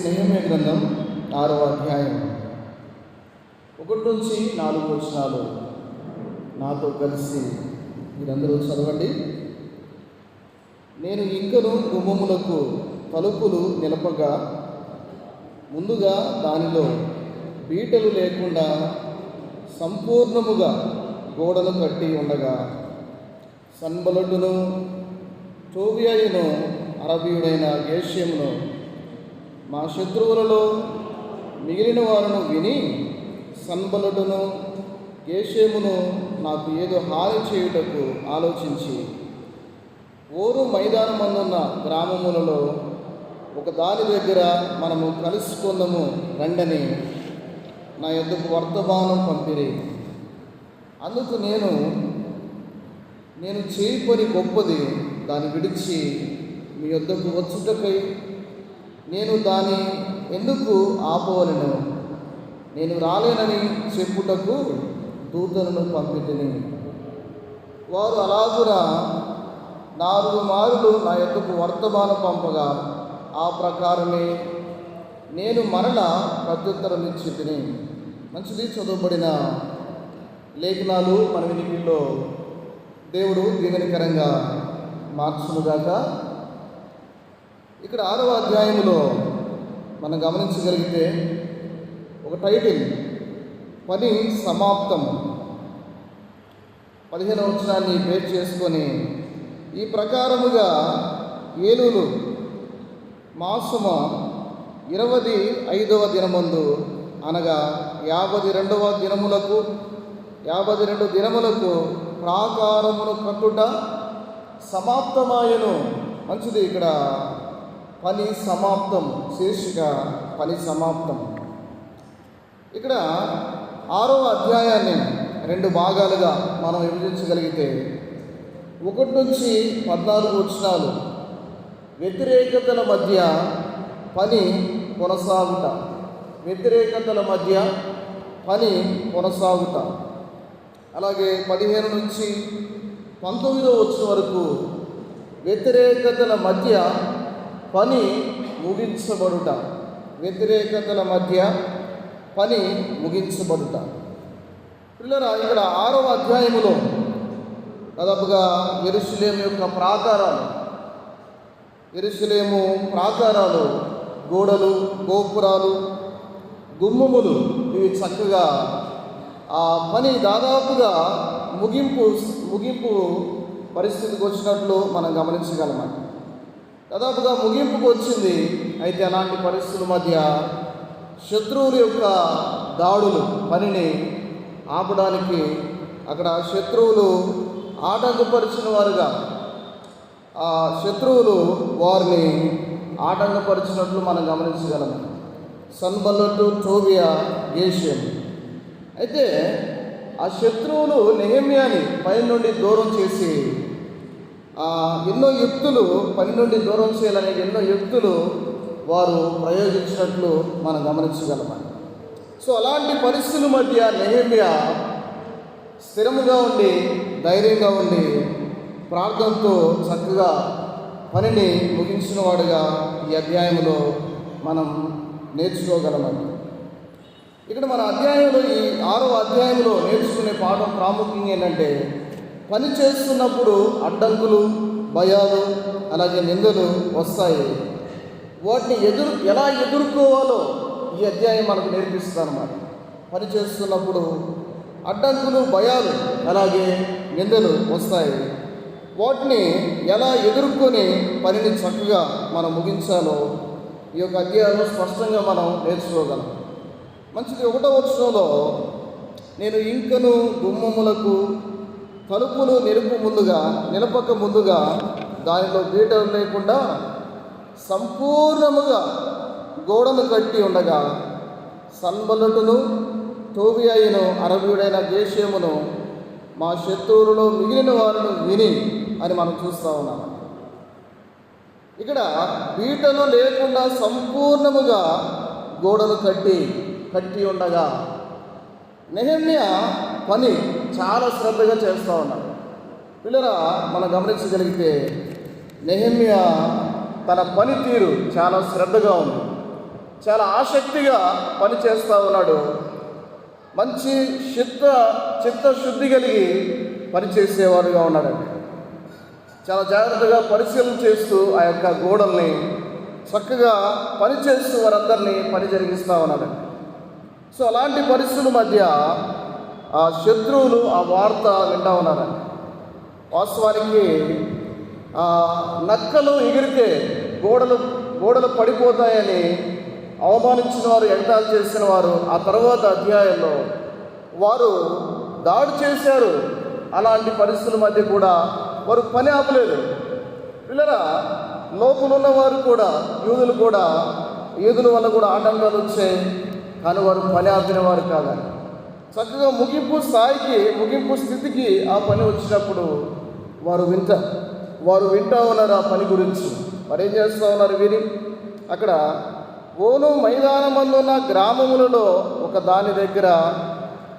నెహెమ్యా గ్రంథం 6వ అధ్యాయం 1 నుంచి 4 వచనాలు నాతో కలిసి మీరందరూ చదవండి. నేను ఇంకను గుమ్మములకు తలుపులు నిలపగా ముందుగా దానిలో బీటలు లేకుండా సంపూర్ణముగా గోడలు కట్టి ఉండగా సన్బలటును టోబియాయును అరబీయుడైన గేష్యమును మా శత్రువులలో మిగిలిన వారును విని సన్బలటును గేషేమును నాకు ఏదో హాని చేయుటకు ఆలోచించి ఓరు మైదానమందున్న గ్రామములలో ఒక దాని దగ్గర మనము కలుసుకుందాము రండని నా యొద్దకు వర్తమానం పంపిరి. అందుకు నేను చేయి పని గొప్పది, దాన్ని విడిచి మీ యొద్దకు వచ్చుటకై నేను దాన్ని ఎందుకు ఆపవలను? నేను రాలేనని చెప్పుటకు దూతలను పంపితిని. వారు అలాగున 4 మారులు నా యొద్దకు వర్తమానం పంపగా ఆ ప్రకారమే నేను మరలా ప్రత్యుత్తరం ఇచ్చి తిని. మంచిది, చదువుబడిన లేఖనాలు మన వినికిల్లో దేవుడు దీవెనకరంగా మార్చునుగాక. ఇక్కడ 6వ అధ్యాయంలో మనం గమనించగలిగితే ఒక టైటిల్, పని సమాప్తం. 15వ వచనాన్ని బేస్ చేసుకొని ఈ ప్రకారముగా ఏలూలు మాసమ 25వ దినమందు అనగా 52 దినములకు ప్రాకారమును కట్టుట సమాప్తమాయను. మంచిది, ఇక్కడ పని సమాప్తం, శీర్షిక పని సమాప్తం. ఇక్కడ 6వ అధ్యాయాన్ని 2 భాగాలుగా మనం విభజించగలిగితే 1 నుంచి 14 వచనాలు వ్యతిరేకతల మధ్య పని కొనసాగుట, అలాగే 15 నుంచి 19వ వచనం వరకు వ్యతిరేకతల మధ్య పని ముగించబడుట. పిల్లరా, ఇక్కడ 6వ అధ్యాయములో దాదాపుగా యెరూషలేము ప్రాకారాలు, గోడలు, గోపురాలు, గుమ్మములు ఇవి చక్కగా ఆ పని దాదాపుగా ముగింపు పరిస్థితికి వచ్చినట్లు మనం గమనించగలమండి. దాదాపుగా ముగింపుకు వచ్చింది. అయితే అలాంటి పరిస్థితుల మధ్య శత్రువుల యొక్క దాడులు పనిని ఆపడానికి అక్కడ శత్రువులు ఆటంకపరిచిన వారుగా ఆ శత్రువులు వారిని ఆటంకపరిచినట్లు మనం గమనించగలము. సన్బల్లటు, టోబియా, గేషెము. అయితే ఆ శత్రువులు నెహెమ్యాని పై నుండి దూరం చేసి ఎన్నో యుక్తులు, పని నుండి దూరం చేయాలనే ఎన్నో యుక్తులు వారు ప్రయోగించినట్లు మనం గమనించగలమండి. సో అలాంటి పరిస్థితుల మధ్య నెహెమ్యా స్థిరముగా ఉండి, ధైర్యంగా ఉండి, ప్రార్థనతో చక్కగా పనిని ముగించిన వాడుగా ఈ అధ్యాయంలో మనం నేర్చుకోగలమండి. ఇక్కడ మన అధ్యాయంలో, ఈ 6వ అధ్యాయంలో నేర్చుకునే పాఠం ప్రాముఖ్యంగా ఏంటంటే, పని చేస్తున్నప్పుడు అడ్డంకులు, భయాలు, అలాగే నిందలు వస్తాయి. వాటిని ఎలా ఎదుర్కోవాలో ఈ అధ్యాయం మనకు నేర్పిస్తుంది అన్నమాట. పని చేస్తున్నప్పుడు అడ్డంకులు, భయాలు, అలాగే నిందలు వస్తాయి. వాటిని ఎలా ఎదుర్కొని పనిని చక్కగా మనం ముగించాలో ఈ యొక్క అధ్యాయంలో స్పష్టంగా మనం నేర్చుకోగలం. మంచిది, 1వ వచనంలో నేను ఇంకను గుమ్మములకు తలుపులు నిలపక ముందుగా దానిలో బీటలు లేకుండా సంపూర్ణముగా గోడను కట్టి ఉండగా సన్బల్లటును టోబియాయును అరబీయుడైన గేషేమును మా శత్రువులలో మిగిలిన వారిని విని అని మనం చూస్తూ ఉన్నాం. ఇక్కడ బీటలు లేకుండా సంపూర్ణముగా గోడను కట్టి ఉండగా నెహెమ్యా పని చాలా శ్రద్ధగా చేస్తూ ఉన్నాడు. పిల్లరా, మనం గమనించగలిగితే నెహెమ్యా తన పనితీరు చాలా శ్రద్ధగా ఉంది. చాలా ఆసక్తిగా పనిచేస్తూ ఉన్నాడు. మంచి చిత్తశుద్ధి కలిగి పనిచేసేవాడుగా ఉన్నాడండి. చాలా జాగ్రత్తగా పరిశీలన చేస్తూ ఆ యొక్క గోడల్ని చక్కగా పనిచేస్తూ వారందరినీ పని జరిగిస్తూ ఉన్నాడండి. సో అలాంటి పరిస్థితుల మధ్య ఆ శత్రువులు ఆ వార్త వింటూ ఉన్నారండి. వాస్తవానికి నక్కలు ఎగిరితే గోడలు పడిపోతాయని అవమానించిన వారు, ఎగతాళి చేసిన వారు ఆ తర్వాత అధ్యాయంలో వారు దాడి చేశారు. అలాంటి పరిస్థితుల మధ్య కూడా వారు పని ఆపలేదు. పిల్లరా, లోపలున్న వారు కూడా, యూదుల వల్ల కూడా ఆటంకాలు వచ్చాయి, కానీ వారు పని ఆపిన వారు కాదని చక్కగా ముగింపు స్థితికి ఆ పని వచ్చినప్పుడు వారు వింటూ ఉన్నారు ఆ పని గురించి. మరి ఏం చేస్తూ ఉన్నారు వీరి? అక్కడ ఓను మైదానమందున్న గ్రామములలో ఒక దాని దగ్గర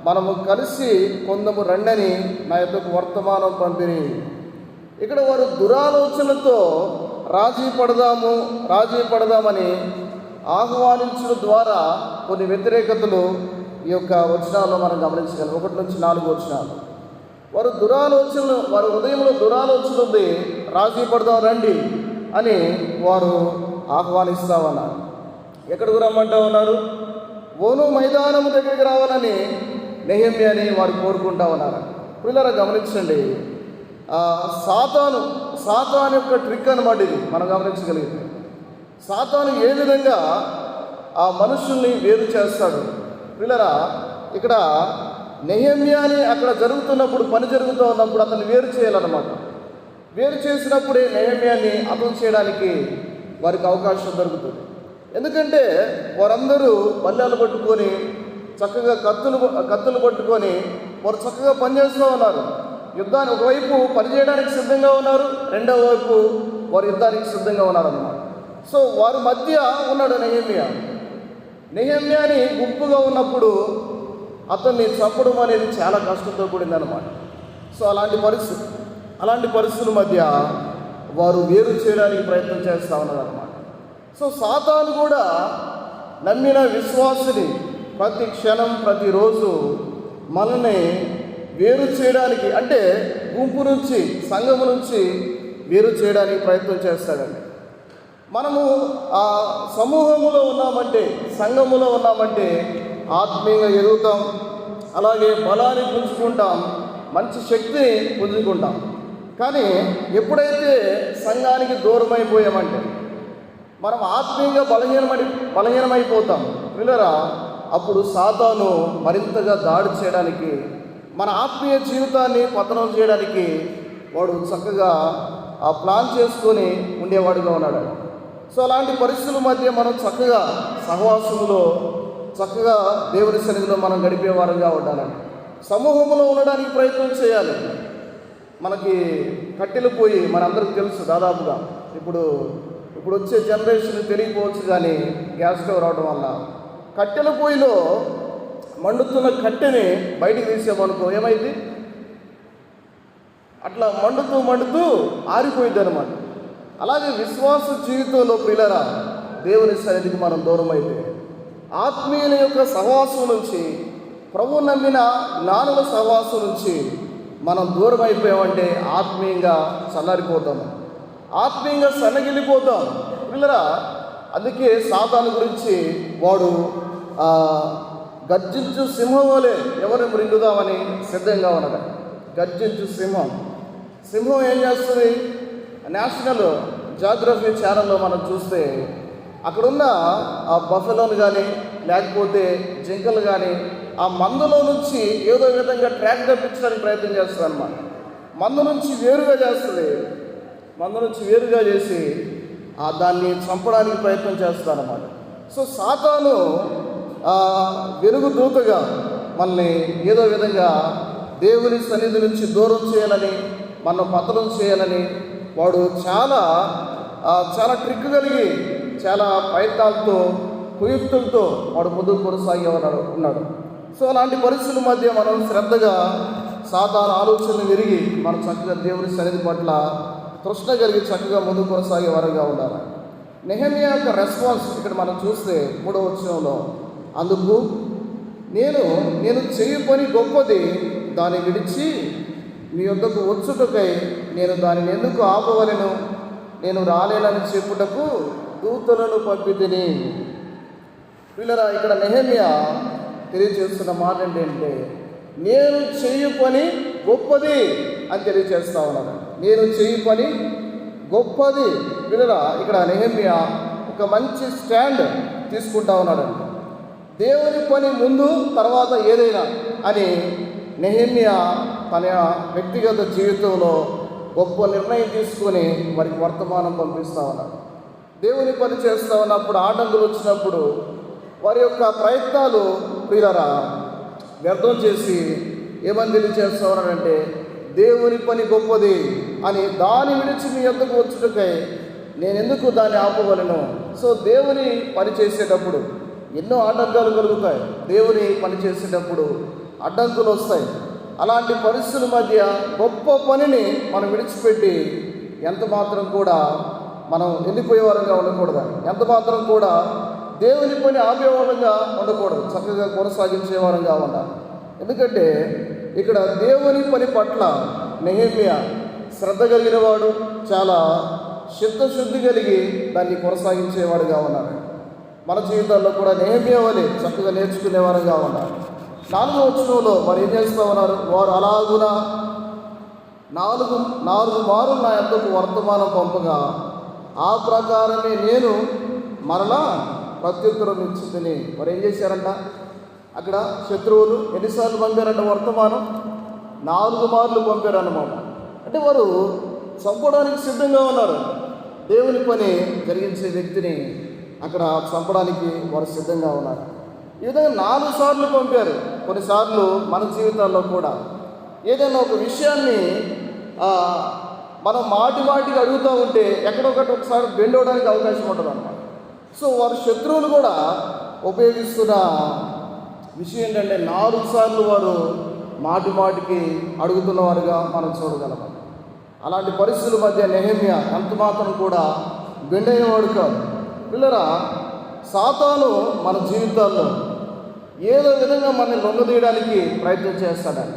మనము కలిసి కొందము రండని నా యొద్దకు వర్తమానం పంపిరి. ఇక్కడ వారు దురాలోచనలతో రాజీ పడదామని ఆహ్వానించడం ద్వారా కొన్ని వ్యతిరేకతలు ఈ యొక్క వచనాల్లో మనం గమనించగలం. 1 నుంచి 4 వచనాలు. వారు హృదయంలో దురాలోచన ఉంది, రాజీ పడదాం రండి అని వారు ఆహ్వానిస్తూ ఉన్నారు. ఎక్కడికి రమ్మంటూ ఉన్నారు? ఓను మైదానము దగ్గరికి రావాలని నెహెమ్యాని వారు కోరుకుంటూ ఉన్నారు. పిల్లరా, గమనించండి, సాతాను యొక్క ట్రిక్ అన్నమాట ఇది. మనం గమనించగలిగితే సాతాను ఏ విధంగా ఆ మనుషుల్ని వేరు చేస్తాడు. పిల్లరా, ఇక్కడ నెహెమ్యాని అక్కడ పని జరుగుతూ ఉన్నప్పుడు అతన్ని వేరు చేయాలన్నమాట. వేరు చేసినప్పుడే నెహెమ్యాని అమలు చేయడానికి వారికి అవకాశం దొరుకుతుంది. ఎందుకంటే వారందరూ బల్లాలు పట్టుకొని చక్కగా కత్తులు పట్టుకొని వారు చక్కగా పనిచేస్తూ ఉన్నారు. యుద్ధాన్ని ఒకవైపు పనిచేయడానికి సిద్ధంగా ఉన్నారు, రెండవ వైపు వారు యుద్ధానికి సిద్ధంగా ఉన్నారన్నమాట. సో వారి మధ్య ఉన్నాడు నెహెమ్యాని గుంపుగా ఉన్నప్పుడు అతన్ని చంపడం అనేది చాలా కష్టంతో కూడిందన్నమాట. సో అలాంటి పరిస్థితుల మధ్య వారు వేరు చేయడానికి ప్రయత్నం చేస్తూ ఉన్నారన్నమాట. సో సాతాను కూడా నమ్మిన విశ్వాసుని ప్రతి క్షణం, ప్రతిరోజు మనల్ని వేరు చేయడానికి, అంటే గుంపు నుంచి, సంఘము నుంచి వేరు చేయడానికి ప్రయత్నం చేస్తాడండి. మనము ఆ సమూహములో ఉన్నామంటే, సంఘములో ఉన్నామంటే ఆత్మీయంగా ఎదుగుతాం, అలాగే బలాన్ని పుంజుకుంటాం, మంచి శక్తిని పుంజుకుంటాం. కానీ ఎప్పుడైతే సంఘానికి దూరమైపోయామంటే మనం ఆత్మీయంగా బలహీనమైపోతాం. పిల్లరా, అప్పుడు సాతాను మరింతగా దాడి చేయడానికి, మన ఆత్మీయ జీవితాన్ని పతనం చేయడానికి వాడు చక్కగా ఆ ప్లాన్ చేసుకొని ఉండేవాడుగా ఉన్నాడు. సో అలాంటి పరిస్థితుల మధ్య మనం చక్కగా సహవాసములో, చక్కగా దేవుని సన్నిధిలో మనం గడిపేవారుగా ఉండాలండి. సమూహంలో ఉండడానికి ప్రయత్నం చేయాలి. మనకి కట్టెలు పోయి మనందరికీ తెలుసు, దాదాపుగా ఇప్పుడు వచ్చే జనరేషన్ తెలియకపోవచ్చు, కానీ గ్యాస్ స్టవ్ రావడం వల్ల కట్టెల పొయ్యిలో మండుతున్న కట్టెని బయటికి తీసామనుకో ఏమైంది? అట్లా మండుతూ ఆరిపోయింది అనమాట. అలాగే విశ్వాస జీవితంలో ప్రియులరా, దేవుని సన్నిధికి మనం దూరం అయితే, ఆత్మీయుల యొక్క సహవాసం నుంచి, ప్రభు నమ్మిన జ్ఞానుల సహవాసం నుంచి మనం దూరం అయిపోయామంటే ఆత్మీయంగా చల్లారిపోతాము, ఆత్మీయంగా సన్నగిల్లిపోతాం. పిల్లరా, అందుకే సాతాను గురించి వాడు గర్జించు సింహం వలె ఎవరిని మృంగుదామని సిద్ధంగా ఉన్నాడు. గర్జించు సింహం ఏం చేస్తుంది? నేషనల్ జాగ్రఫీ ఛానల్లో మనం చూస్తే అక్కడున్న ఆ బఫెలోను కానీ, లేకపోతే జింకలు కానీ ఆ మందులో నుంచి ఏదో విధంగా ట్రాక్ తప్పించడానికి ప్రయత్నం చేస్తుంది అన్నమాట. మందు నుంచి వేరుగా చేసి దాన్ని చంపడానికి ప్రయత్నం చేస్తారన్నమాట. సో సాతాను వెలుగు దూతగా మనల్ని ఏదో విధంగా దేవుని సన్నిధి నుంచి దూరం చేయాలని, మనం పతనం చేయాలని వాడు చాలా ట్రిక్ కలిగి, చాలా ప్రయత్నాలతో, కుయుక్తులతో వాడు ముందుకు కొనసాగే ఉన్నాడు. సో అలాంటి పరిస్థితుల మధ్య మనం శ్రద్ధగా సాతాను ఆలోచనలు విరిగి మనం చక్కగా దేవుని సన్నిధి పట్ల తృష్ణ కలిగి చక్కగా ముందుకు కొనసాగే వారుగా ఉండాలి. నెహెమ్యా యొక్క రెస్పాన్స్ ఇక్కడ మనం చూస్తే 3వ వచనంలో, అందుకు నేను చేయు పని గొప్పది, దాన్ని విడిచి మీ యొద్దకు వచ్చుటకై నేను దానిని ఎందుకు ఆపవలెను? నేను రాలేనని చెప్పుటకు దూతలను పంపితిని. పిల్లరా, ఇక్కడ నెహెమ్యా తెలియజేస్తున్న మాట ఏంటంటే, నేను చేయు పని గొప్పది అని తెలియజేస్తా ఉన్నాను. నేను చేయు పని గొప్పది. పిల్లరా, ఇక్కడ నెహెమ్యా ఒక మంచి స్టాండ్ తీసుకుంటా ఉన్నాడు. దేవుని పని ముందు, తర్వాత ఏదైనా అని నెహెమ్యా తన వ్యక్తిగత జీవితంలో గొప్ప నిర్ణయం తీసుకొని వారికి వర్తమానం పంపిస్తూ ఉన్నాడు. దేవుని పని చేస్తూ ఉన్నప్పుడు ఆటంకులు వచ్చినప్పుడు వారి యొక్క ప్రయత్నాలు ప్రియులరా వ్యర్థం చేసి ఏమని తెలియజేస్తూ ఉన్నాడంటే, దేవుని పని గొప్పది అని దాన్ని విడిచి మీ యొద్దకు వచ్చుటకై నేను ఎందుకు దాన్ని ఆపవలను? సో దేవుని పని చేసేటప్పుడు ఎన్నో ఆటంకాలు కలుగుతాయి. దేవుని పని చేసేటప్పుడు అడ్డంకులు వస్తాయి. అలాంటి పరిస్థితుల మధ్య గొప్ప పనిని మనం విడిచిపెట్టి ఎంత మాత్రం కూడా మనం వెళ్ళిపోయేవారంగా ఉండకూడదు. ఎంత మాత్రం కూడా దేవుని పని ఆపేవారంగా ఉండకూడదు. చక్కగా కొనసాగించేవారంగా ఉండాలి. ఎందుకంటే ఇక్కడ దేవుని పని పట్ల నెహెమ్యా శ్రద్ధ కలిగిన వాడు, చాలా చిత్తశుద్ధి కలిగి దాన్ని కొనసాగించేవాడుగా ఉన్నాడు. మన జీవితాల్లో కూడా నెహెమ్యా వలె చక్కగా నేర్చుకునేవారుగా ఉన్నారు. 4వ వచనంలో మరి ఏం చేస్తూ ఉన్నారు? వారు అలాగున నాలుగు మారులు నా యొద్దకు వర్తమానం పంపగా ఆ ప్రకారమే నేను మరలా ప్రత్యుత్తరం ఇచ్చుకుని. మరి ఏం చేశారంట? అక్కడ శత్రువులు ఎన్నిసార్లు పంపారంట వర్తమానం? 4 మార్లు పంపారన్నమాట. అంటే వారు చంపడానికి సిద్ధంగా ఉన్నారు. దేవుని పని జరిగించే వ్యక్తిని అక్కడ చంపడానికి వారు సిద్ధంగా ఉన్నారు. ఈ విధంగా 4 సార్లు పంపారు. కొన్నిసార్లు మన జీవితాల్లో కూడా ఏదైనా ఒక విషయాన్ని మనం మాటికి అడుగుతూ ఉంటే ఒకసారి బెండ్ అవడానికి అవకాశం ఉంటుంది అన్నమాట. సో వారు శత్రువులు కూడా ఉపయోగిస్తున్న విషయం ఏంటంటే 4 సార్లు వారు మాటికి అడుగుతున్నవారుగా మనం చూడగలం. అలాంటి పరిస్థితుల మధ్య నెహెమ్యా ఎంత మాత్రం కూడా బెండ్ అయ్యేవాడు కాదు. పిల్లరా, సాతాను మన జీవితాల్లో ఏదో విధంగా మనల్ని లొంగదీయడానికి ప్రయత్నం చేస్తాడని,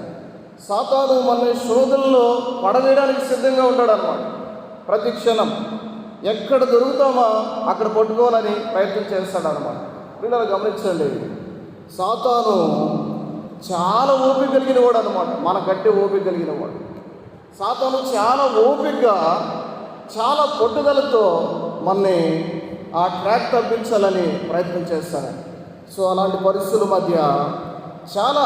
సాతాను మనల్ని శోధనలో పడవేయడానికి సిద్ధంగా ఉంటాడన్నమాట. ప్రతి క్షణం ఎక్కడ దొరుకుతామో అక్కడ పట్టుకోవాలని ప్రయత్నం చేస్తాడనమాట. పిల్లలు గమనించండి, సాతాను చాలా ఓపిక కలిగిన వాడు అనమాట. మనకంటే ఓపిక కలిగిన వాడు. సాతాను చాలా ఓపికగా, చాలా పట్టుదలతో మనల్ని ఆ ట్రాక్ తప్పించాలని ప్రయత్నం చేస్తారని. సో అలాంటి పరిస్థితుల మధ్య చాలా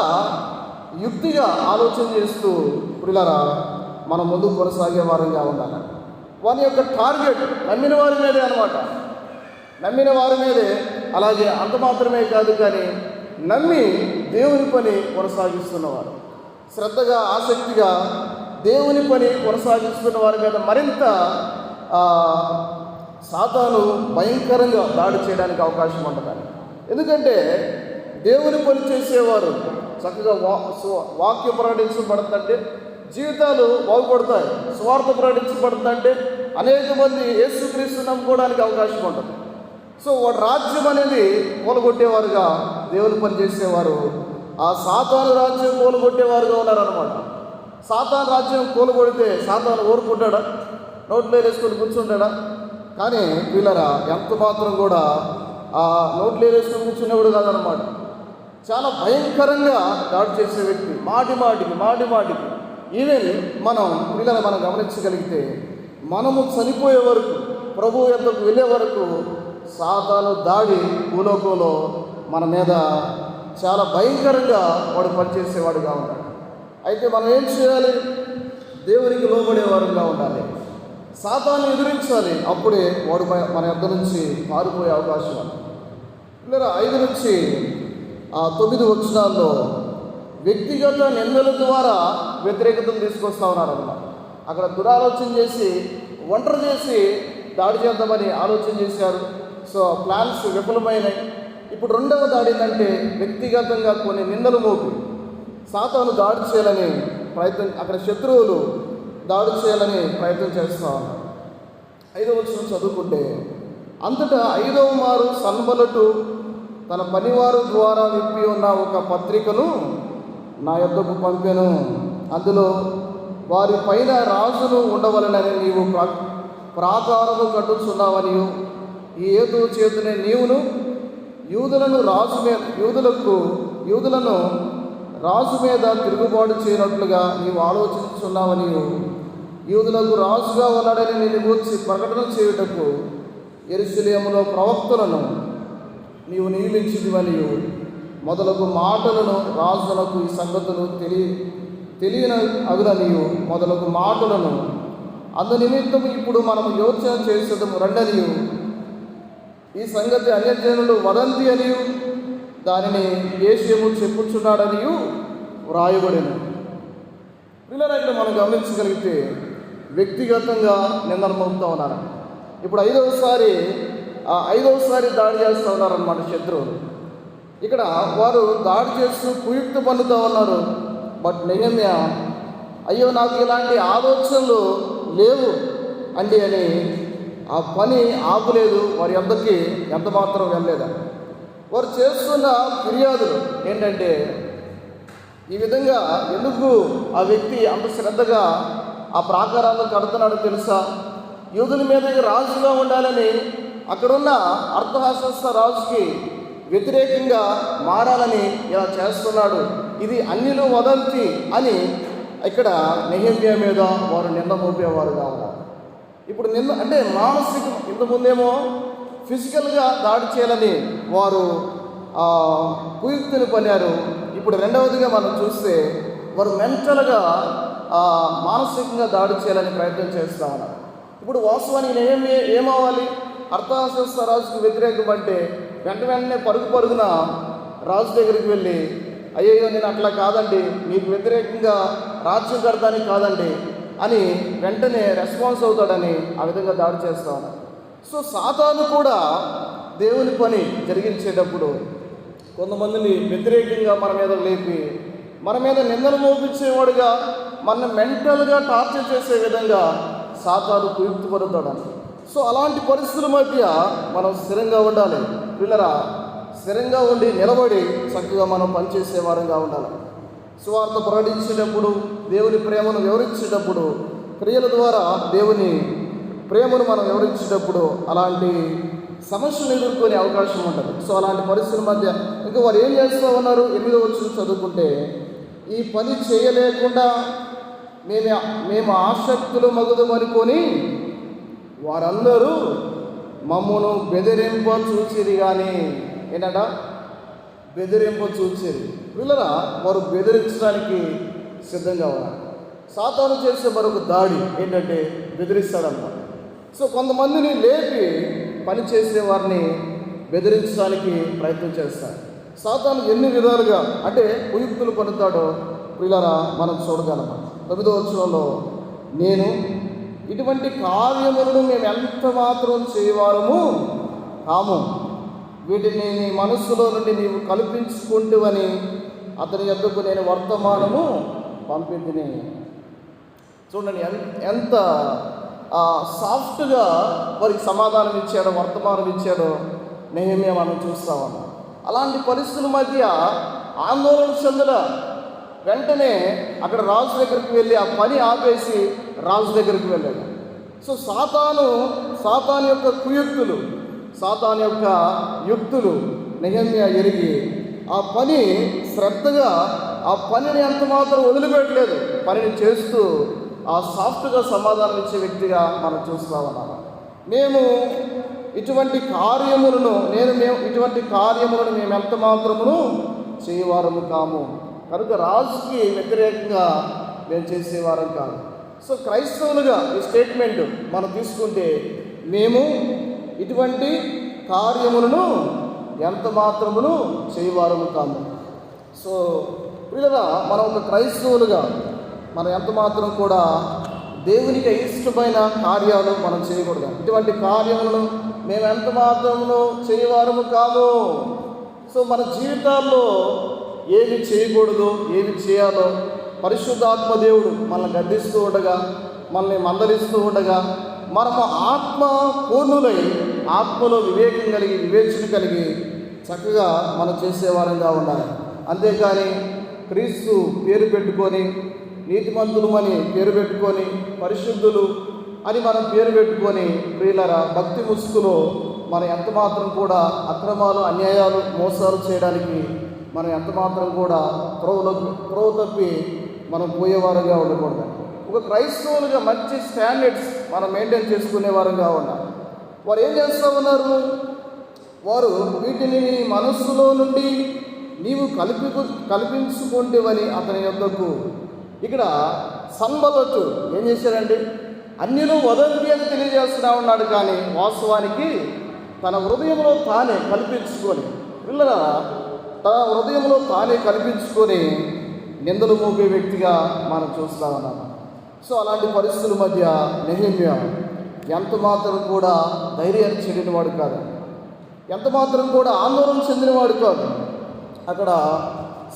యుక్తిగా ఆలోచన చేస్తూ పిల్లరా మనం ముందుకు కొనసాగే వారంగా ఉండాలి. వారి యొక్క టార్గెట్ నమ్మిన వారి మీదే అనమాట. నమ్మిన వారి మీదే. అలాగే అంత మాత్రమే కాదు, కానీ నమ్మి దేవుని పని కొనసాగిస్తున్నవారు, శ్రద్ధగా ఆసక్తిగా దేవుని పని కొనసాగిస్తున్న వారి మీద మరింత సాతాను భయంకరంగా దాడి చేయడానికి అవకాశం ఉంటుందని. ఎందుకంటే దేవుని పని చేసేవారు చక్కగా వాక్యం ప్రకటించబడుతుందంటే జీవితాలు బాగుపడతాయి. స్వార్థ ప్రకటించబడుతుందంటే అనేక మంది యేసుక్రీస్తు నమ్ముకోవడానికి అవకాశం ఉంటుంది. సో వాడు రాజ్యం అనేది కూలగొట్టేవారుగా దేవుని పని చేసేవారు ఆ సాతాను రాజ్యం కూలగొట్టేవారుగా ఉన్నారనమాట. సాతాను రాజ్యం కూలగొడితే సాతాను ఊరుకుంటాడా? నోట్లో వేసుకొని కూర్చుంటాడా? కానీ వీళ్ళరా ఎంత మాత్రం కూడా ఆ నోట్లో వేసుకొని కూర్చునేవాడు కాదనమాట. చాలా భయంకరంగా దాడి చేసే వ్యక్తి. మాటి ఈవెన్ మనం గమనించగలిగితే మనము చనిపోయే వరకు, ప్రభువు యొద్దకు వెళ్ళే వరకు సాతాను దాడి భూలోకంలో మన మీద చాలా భయంకరంగా వాడు పనిచేసేవాడుగా ఉంటాడు. అయితే మనం ఏం చేయాలి? దేవునికి లోబడేవారుగా ఉండాలి. సాతాను ఎదిరించాలి. అప్పుడే వాడు మన యొద్ద నుంచి పారిపోయే అవకాశం ఉంది. ఇలా 5 నుంచి 9 వచనాల్లో వ్యక్తిగత నిందల ద్వారా వ్యతిరేకతను తీసుకొస్తా ఉన్నారన్నమాట. అక్కడ దురాలోచన చేసి ఒంటరి చేసి దాడి చేద్దామని ఆలోచన చేశారు. సో ప్లాన్స్ విఫలమైనాయి. ఇప్పుడు 2వ దాడి ఏంటంటే వ్యక్తిగతంగా కొన్ని నిందలు మోపి సాతాను దాడి చేయాలని ప్రయత్నం, అక్కడ శత్రువులు దాడి చేయాలని ప్రయత్నం చేస్తూ ఉన్నారు. 5వ వచనం చదువుకుంటే, అంతటా 5వ మారు సన్బలటు తన పనివారు ద్వారా విప్పి ఉన్న ఒక పత్రికను నా యొద్దకు పంపెను. అందులో వారి పైన రాజును ఉండవలనని నీవు ప్రాకారము కట్టుచున్నావనియు, ఈ హేతు చేతునే నీవును యూదులను రాజు మీద తిరుగుబాటు చేయనట్లుగా నీవు ఆలోచించున్నావనియు, యూదులకు రాజుగా ఉన్నాడని నేను గూర్చి ప్రకటన చేయుటకు యెరూషలేములో ప్రవక్తలను నీవు నియమించిదివనియు మొదలగు మాటలను రాజులకు ఈ సంగతులు తెలియని అగుననియు మొదలగు మాటలను అందునిమిత్తము ఇప్పుడు మనము యోచన చేసేదము రండనియు, ఈ సంగతి అన్యజనులు వదంతి అనియు దానిని యేషము చెప్పుచున్నాడనియు వ్రాయబడిను. పిల్లలు ఇక్కడ మనం గమనించగలిగితే వ్యక్తిగతంగా నిందన మోపుతూ ఉన్నారు. ఇప్పుడు ఐదవసారి దాడి చేస్తూ ఉన్నారన్నమాట శత్రువులు. ఇక్కడ వారు దాడి చేస్తూ కుయుక్తి పన్నుతూ ఉన్నారు. బట్ నెహెమ్యా అయ్యో నాకు ఇలాంటి ఆలోచనలు లేవు అండి అని ఆ పని ఆపలేదు. వారి యొద్దకి ఎంత మాత్రం వెళ్ళలేదు. వారు చేస్తున్న ఫిర్యాదులు ఏంటంటే, ఈ విధంగా ఎందుకు ఆ వ్యక్తి అంత శ్రద్ధగా ఆ ప్రాకారాలను కడుతున్నాడో తెలుసా? యూదుల మీద రాజుగా ఉండాలని అక్కడున్న అర్థశాస్త్ర రాజుకి వ్యతిరేకంగా మారాలని ఇలా చేస్తున్నాడు, ఇది అన్యులు వదంతి అని ఇక్కడ నెహెమ్యా మీద వారు నింద మోపేవారుగా ఉన్నారు. ఇప్పుడు నింద అంటే మానసిక, ఇంతకుముందేమో ఫిజికల్గా దాడి చేయాలని వారు కుయుక్తిని పన్నారు. ఇప్పుడు రెండవదిగా మనం చూస్తే వారు మెంటల్గా మానసికంగా దాడి చేయాలని ప్రయత్నం చేస్తూ ఉన్నారు. ఇప్పుడు వాస్తవానికి ఏమవ్వాలి? అర్థశాస్త్ర రాజుకు వ్యతిరేకం అంటే వెంటనే పరుగున రాజు దగ్గరికి వెళ్ళి, అయ్యో నేను అట్లా కాదండి, మీకు వ్యతిరేకంగా రాజ్యం కడతానికి కాదండి అని వెంటనే రెస్పాన్స్ అవుతాడని ఆ విధంగా దాడి చేస్తా ఉన్నారు. సో సాతాను కూడా దేవుని పని జరిగించేటప్పుడు కొంతమందిని వ్యతిరేకంగా మన మీద లేపి మన మీద నిందలు మోపించేవాడుగా మన మెంటల్గా టార్చర్ చేసే విధంగా సాతాను కుయుక్తిపడుతాడని. సో అలాంటి పరిస్థితుల మధ్య మనం స్థిరంగా ఉండాలి. పిల్లరా, స్థిరంగా ఉండి నిలబడి చక్కగా మనం పనిచేసే వారంగా ఉండాలి. సువార్త ప్రకటించేటప్పుడు, దేవుని ప్రేమను వివరించేటప్పుడు, క్రియల ద్వారా దేవుని ప్రేమను మనం వివరించేటప్పుడు అలాంటి సమస్యలు ఎదుర్కొనే అవకాశం ఉంటుంది. సో అలాంటి పరిస్థితుల మధ్య ఇంకా వారు ఏం చేస్తూ ఉన్నారు? 8వ వచనం చదువుకుంటే, ఈ పని చేయలేకుండా మేము ఆసక్తులు మగుదమనుకొని వారందరూ మమ్మను బెదిరింప చూచిరి. కానీ ఏంటంట? బెదిరింప చూచిరి. పిల్లరా, వారు బెదిరించడానికి సిద్ధంగా ఉన్నారు. సాతాను చేసే మరొక దాడి ఏంటంటే బెదిరిస్తాడన్నమాట. సో కొంతమందిని లేపి పని చేసే వారిని బెదిరించడానికి ప్రయత్నం చేస్తారు. సాతాను ఎన్ని విధాలుగా అంటే కుయుక్తులు పన్నుతాడో పిల్లరా మనం చూడగలం. 9వ వచనంలో, నేను ఇటువంటి కార్యములను మేము ఎంత మాత్రం చేయవారము కాము, వీటిని నీ మనస్సులో నుండి నీవు కల్పించుకుంటువని అతని యొద్దకు నేను వర్తమానము పంపితిని. చూడండి ఎంత సాఫ్ట్గా వారికి సమాధానం ఇచ్చాడో, వర్తమానం ఇచ్చాడో నెహెమ్యా మనం చూస్తా ఉన్నాం. అలాంటి పరిస్థితుల మధ్య ఆందోళన చెందల వెంటనే అక్కడ రాజు దగ్గరికి వెళ్ళి ఆ పని ఆపేసి రాజు దగ్గరికి వెళ్ళాడు. సో సాతాను యొక్క కుయుక్తులు, సాతాను యొక్క యుక్తులు నెహెమ్యా ఎరిగి ఆ పని శ్రద్ధగా ఆ పనిని ఎంత మాత్రం వదిలిపెట్టలేదు, పనిని చేస్తూ ఆ సాఫ్ట్గా సమాధానం ఇచ్చే వ్యక్తిగా మనం చూస్తూ ఉన్నాము. ఇటువంటి కార్యములను మేము ఎంత మాత్రమును చేయవారము కాము, కనుక రాజుకి వ్యతిరేకంగా మేము చేసేవారం కాదు. సో క్రైస్తవులుగా ఈ స్టేట్మెంట్ మనం తీసుకుంటే, మేము ఇటువంటి కార్యములను ఎంత మాత్రమును చేయవారము కాము. సో పిల్లరా, మనం ఒక క్రైస్తవులుగా మనం ఎంత మాత్రం కూడా దేవునికి ఇష్టమైన కార్యాలు మనం చేయకూడదు. ఇటువంటి కార్యములను మేము ఎంత మాత్రమును చేయవారము కాము. సో మన జీవితాల్లో ఏమి చేయకూడదు, ఏమి చేయాలో పరిశుద్ధాత్మ దేవుడు మనల్ని గద్దిస్తూ ఉండగా, మనల్ని మందలిస్తూ ఉండగా, మనము ఆత్మ పూర్ణులై ఆత్మలో వివేకం కలిగి వివేచన కలిగి చక్కగా మనం చేసేవారంగా ఉండాలి. అంతేకాని క్రీస్తు పేరు పెట్టుకొని నీతిమంతులు అని పేరు పెట్టుకొని పరిశుద్ధులు అని మనం పేరు పెట్టుకొని ప్రియులరా భక్తి ముసుగులో మనం ఎంతమాత్రం కూడా అక్రమాలు అన్యాయాలు మోసాలు చేయడానికి మనం ఎంతమాత్రం కూడా త్రోవ తప్పి మనం పోయేవారుగా ఉండకూడదు. ఒక క్రైస్తవులుగా మంచి స్టాండర్డ్స్ మనం మెయింటైన్ చేసుకునే వారంగా ఉండాలి. వారు ఏం చేస్తూ ఉన్నారు? వారు వీటిని నీ మనస్సులో నుండి నీవు కల్పించుకుంటేవని అతని యొద్దకు. ఇక్కడ సన్బలతు ఏం చేశారండి? అన్యులు వదంతి అని తెలియజేస్తూ ఉన్నాడు, కానీ వాస్తవానికి తన హృదయంలో తానే కల్పించుకొని పిల్లల తన హృదయంలో తానే కల్పించుకొని నిందలు మోపే వ్యక్తిగా మనం చూస్తూ ఉన్నాము. సో అలాంటి పరిస్థితుల మధ్య నెహెమ్యా ఎంత మాత్రం కూడా ధైర్యాన్ని చెందినవాడు కాదు, ఎంత మాత్రం కూడా ఆందోళన చెందినవాడు కాదు. అక్కడ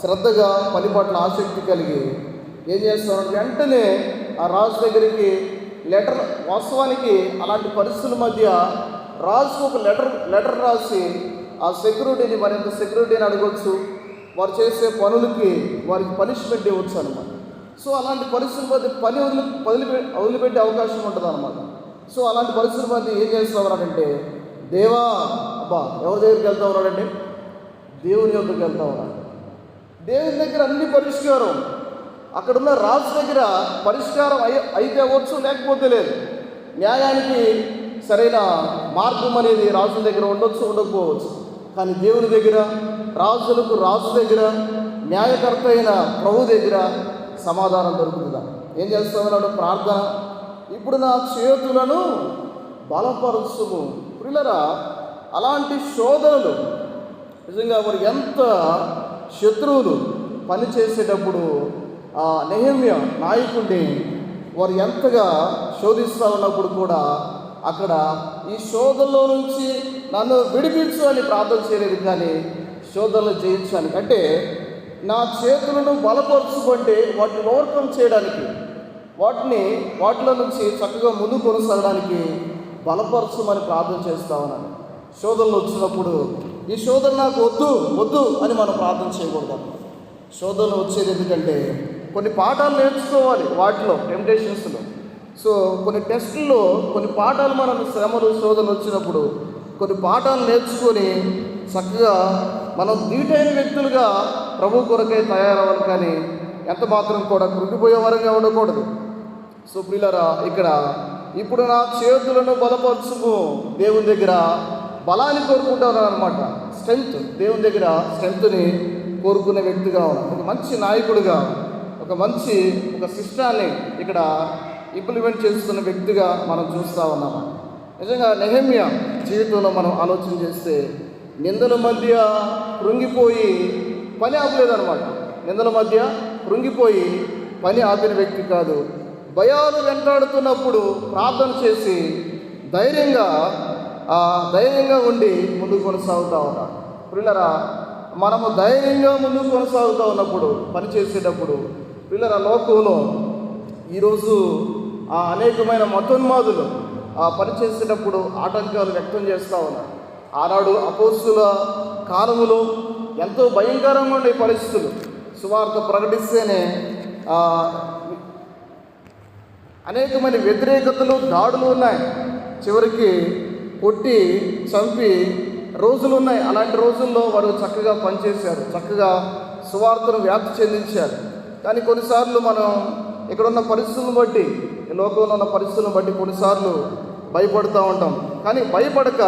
శ్రద్ధగా పని పట్ల ఆసక్తి కలిగి ఏం చేస్తున్నాడు? వెంటనే ఆ రాజు దగ్గరికి లెటర్, వాస్తవానికి అలాంటి పరిస్థితుల మధ్య రాజుకు ఒక లెటర్ రాసి ఆ సెక్యూరిటీని మరింత సెక్యూరిటీని అడగవచ్చు, వారు చేసే పనులకి వారికి పనిష్మెంట్ ఇవ్వచ్చు అనమాట. సో అలాంటి పరిస్థితుల మధ్య పని వదిలిపెట్టే అవకాశం ఉంటుంది అనమాట. సో అలాంటి పరిస్థితుల మధ్య ఏం చేస్తూ ఉన్నాడంటే, దేవా అబ్బా ఎవరి దగ్గరికి వెళ్తూ ఉన్నాడండి? దేవుని యొక్కకి వెళ్తూ ఉన్నాడు. దేవుని దగ్గర అన్ని పరిష్కారం, అక్కడున్న రాజు దగ్గర పరిష్కారం అయితే అవ్వచ్చు, లేకపోతే లేదు. న్యాయానికి సరైన మార్గం అనేది రాజుల దగ్గర ఉండొచ్చు, ఉండకపోవచ్చు. కానీ దేవుని దగ్గర, రాజులకు రాజు దగ్గర, న్యాయకర్త అయిన ప్రభు దగ్గర సమాధానం దొరుకుతుందా? ఏం చేస్తూ ఉన్నాడు? ప్రార్థన. ఇప్పుడు నా చేతులను బలపరుచుము. ప్రియులరా, అలాంటి శోధనలు నిజంగా వారు ఎంత శత్రువులు పనిచేసేటప్పుడు ఆ నెహెమ్యా నాయకుడిని వారు ఎంతగా శోధిస్తూ ఉన్నప్పుడు కూడా అక్కడ ఈ శోధనలో నుంచి నన్ను విడిపించు అని ప్రార్థన చేయలేదు, కానీ శోధనలు జయించాను. అంటే నా చేతులను బలపరుచుకుంటే వాటిని ఓవర్కమ్ చేయడానికి, వాటిలో నుంచి చక్కగా ముందు కొనసాగడానికి బలపరచమని ప్రార్థన చేస్తా ఉన్నాను. శోధనలు వచ్చినప్పుడు ఈ శోధన నాకు వద్దు అని మనం ప్రార్థన చేయకూడదు. శోధనలు వచ్చేది ఎందుకంటే కొన్ని పాఠాలు నేర్చుకోవాలి. వాటిలో టెంప్టేషన్స్లో సో కొన్ని టెస్టుల్లో కొన్ని పాఠాలు, మనం శ్రమలు శోధనలు వచ్చినప్పుడు కొన్ని పాఠాలు నేర్చుకొని చక్కగా మనం ధీటైన వ్యక్తులుగా ప్రభు కొరకై తయారవ్వాలి, కానీ ఎంత మాత్రం కూడా కృంగిపోయే వరంగా ఉండకూడదు. సో ప్రియులారా, ఇక్కడ ఇప్పుడు నా చేతులను బలపరచుము, దేవుని దగ్గర బలాన్ని కోరుకుంటాను అనమాట. స్ట్రెంగ్త్, దేవుని దగ్గర స్ట్రెంగ్త్ని కోరుకునే వ్యక్తిగా ఉన్నాను. ఒక మంచి నాయకుడిగా, ఒక సిస్టాన్ని ఇక్కడ ఇంప్లిమెంట్ చేస్తున్న వ్యక్తిగా మనం చూస్తూ ఉన్నాము. నిజంగా నెహెమ్యా జీవితంలో మనం ఆలోచన చేస్తే నిందల మధ్య కృంగిపోయి పని ఆపలేదన్నమాట. నిందల మధ్య కృంగిపోయి పని ఆపిన వ్యక్తి కాదు. భయాలు వెంటాడుతున్నప్పుడు ప్రార్థన చేసి ధైర్యంగా ఉండి ముందుకు కొనసాగుతూ ఉన్నాడు. పిల్లరా, మనము ధైర్యంగా ముందుకు కొనసాగుతూ ఉన్నప్పుడు, పని చేసేటప్పుడు పిల్లరా, లోకంలో ఈరోజు అనేకమైన మతోన్మాదులు పని చేసేటప్పుడు ఆటంకాలు వ్యక్తం చేస్తూ ఉన్నారు. ఆనాడు అపోస్తుల కాలములో ఎంతో భయంకరంగా ఉండే పరిస్థితులు. సువార్త ప్రకటిస్తేనే అనేకమైన వ్యతిరేకతలు, దాడులు ఉన్నాయి. చివరికి కొట్టి చంపి రోజులు ఉన్నాయి. అలాంటి రోజుల్లో వారు చక్కగా పనిచేశారు, చక్కగా సువార్తను వ్యాప్తి చెందించారు. కానీ కొన్నిసార్లు మనం ఇక్కడున్న పరిస్థితులను బట్టి, ఈ లోకంలో ఉన్న పరిస్థితులను బట్టి కొన్నిసార్లు భయపడుతూ ఉంటాం. కానీ భయపడక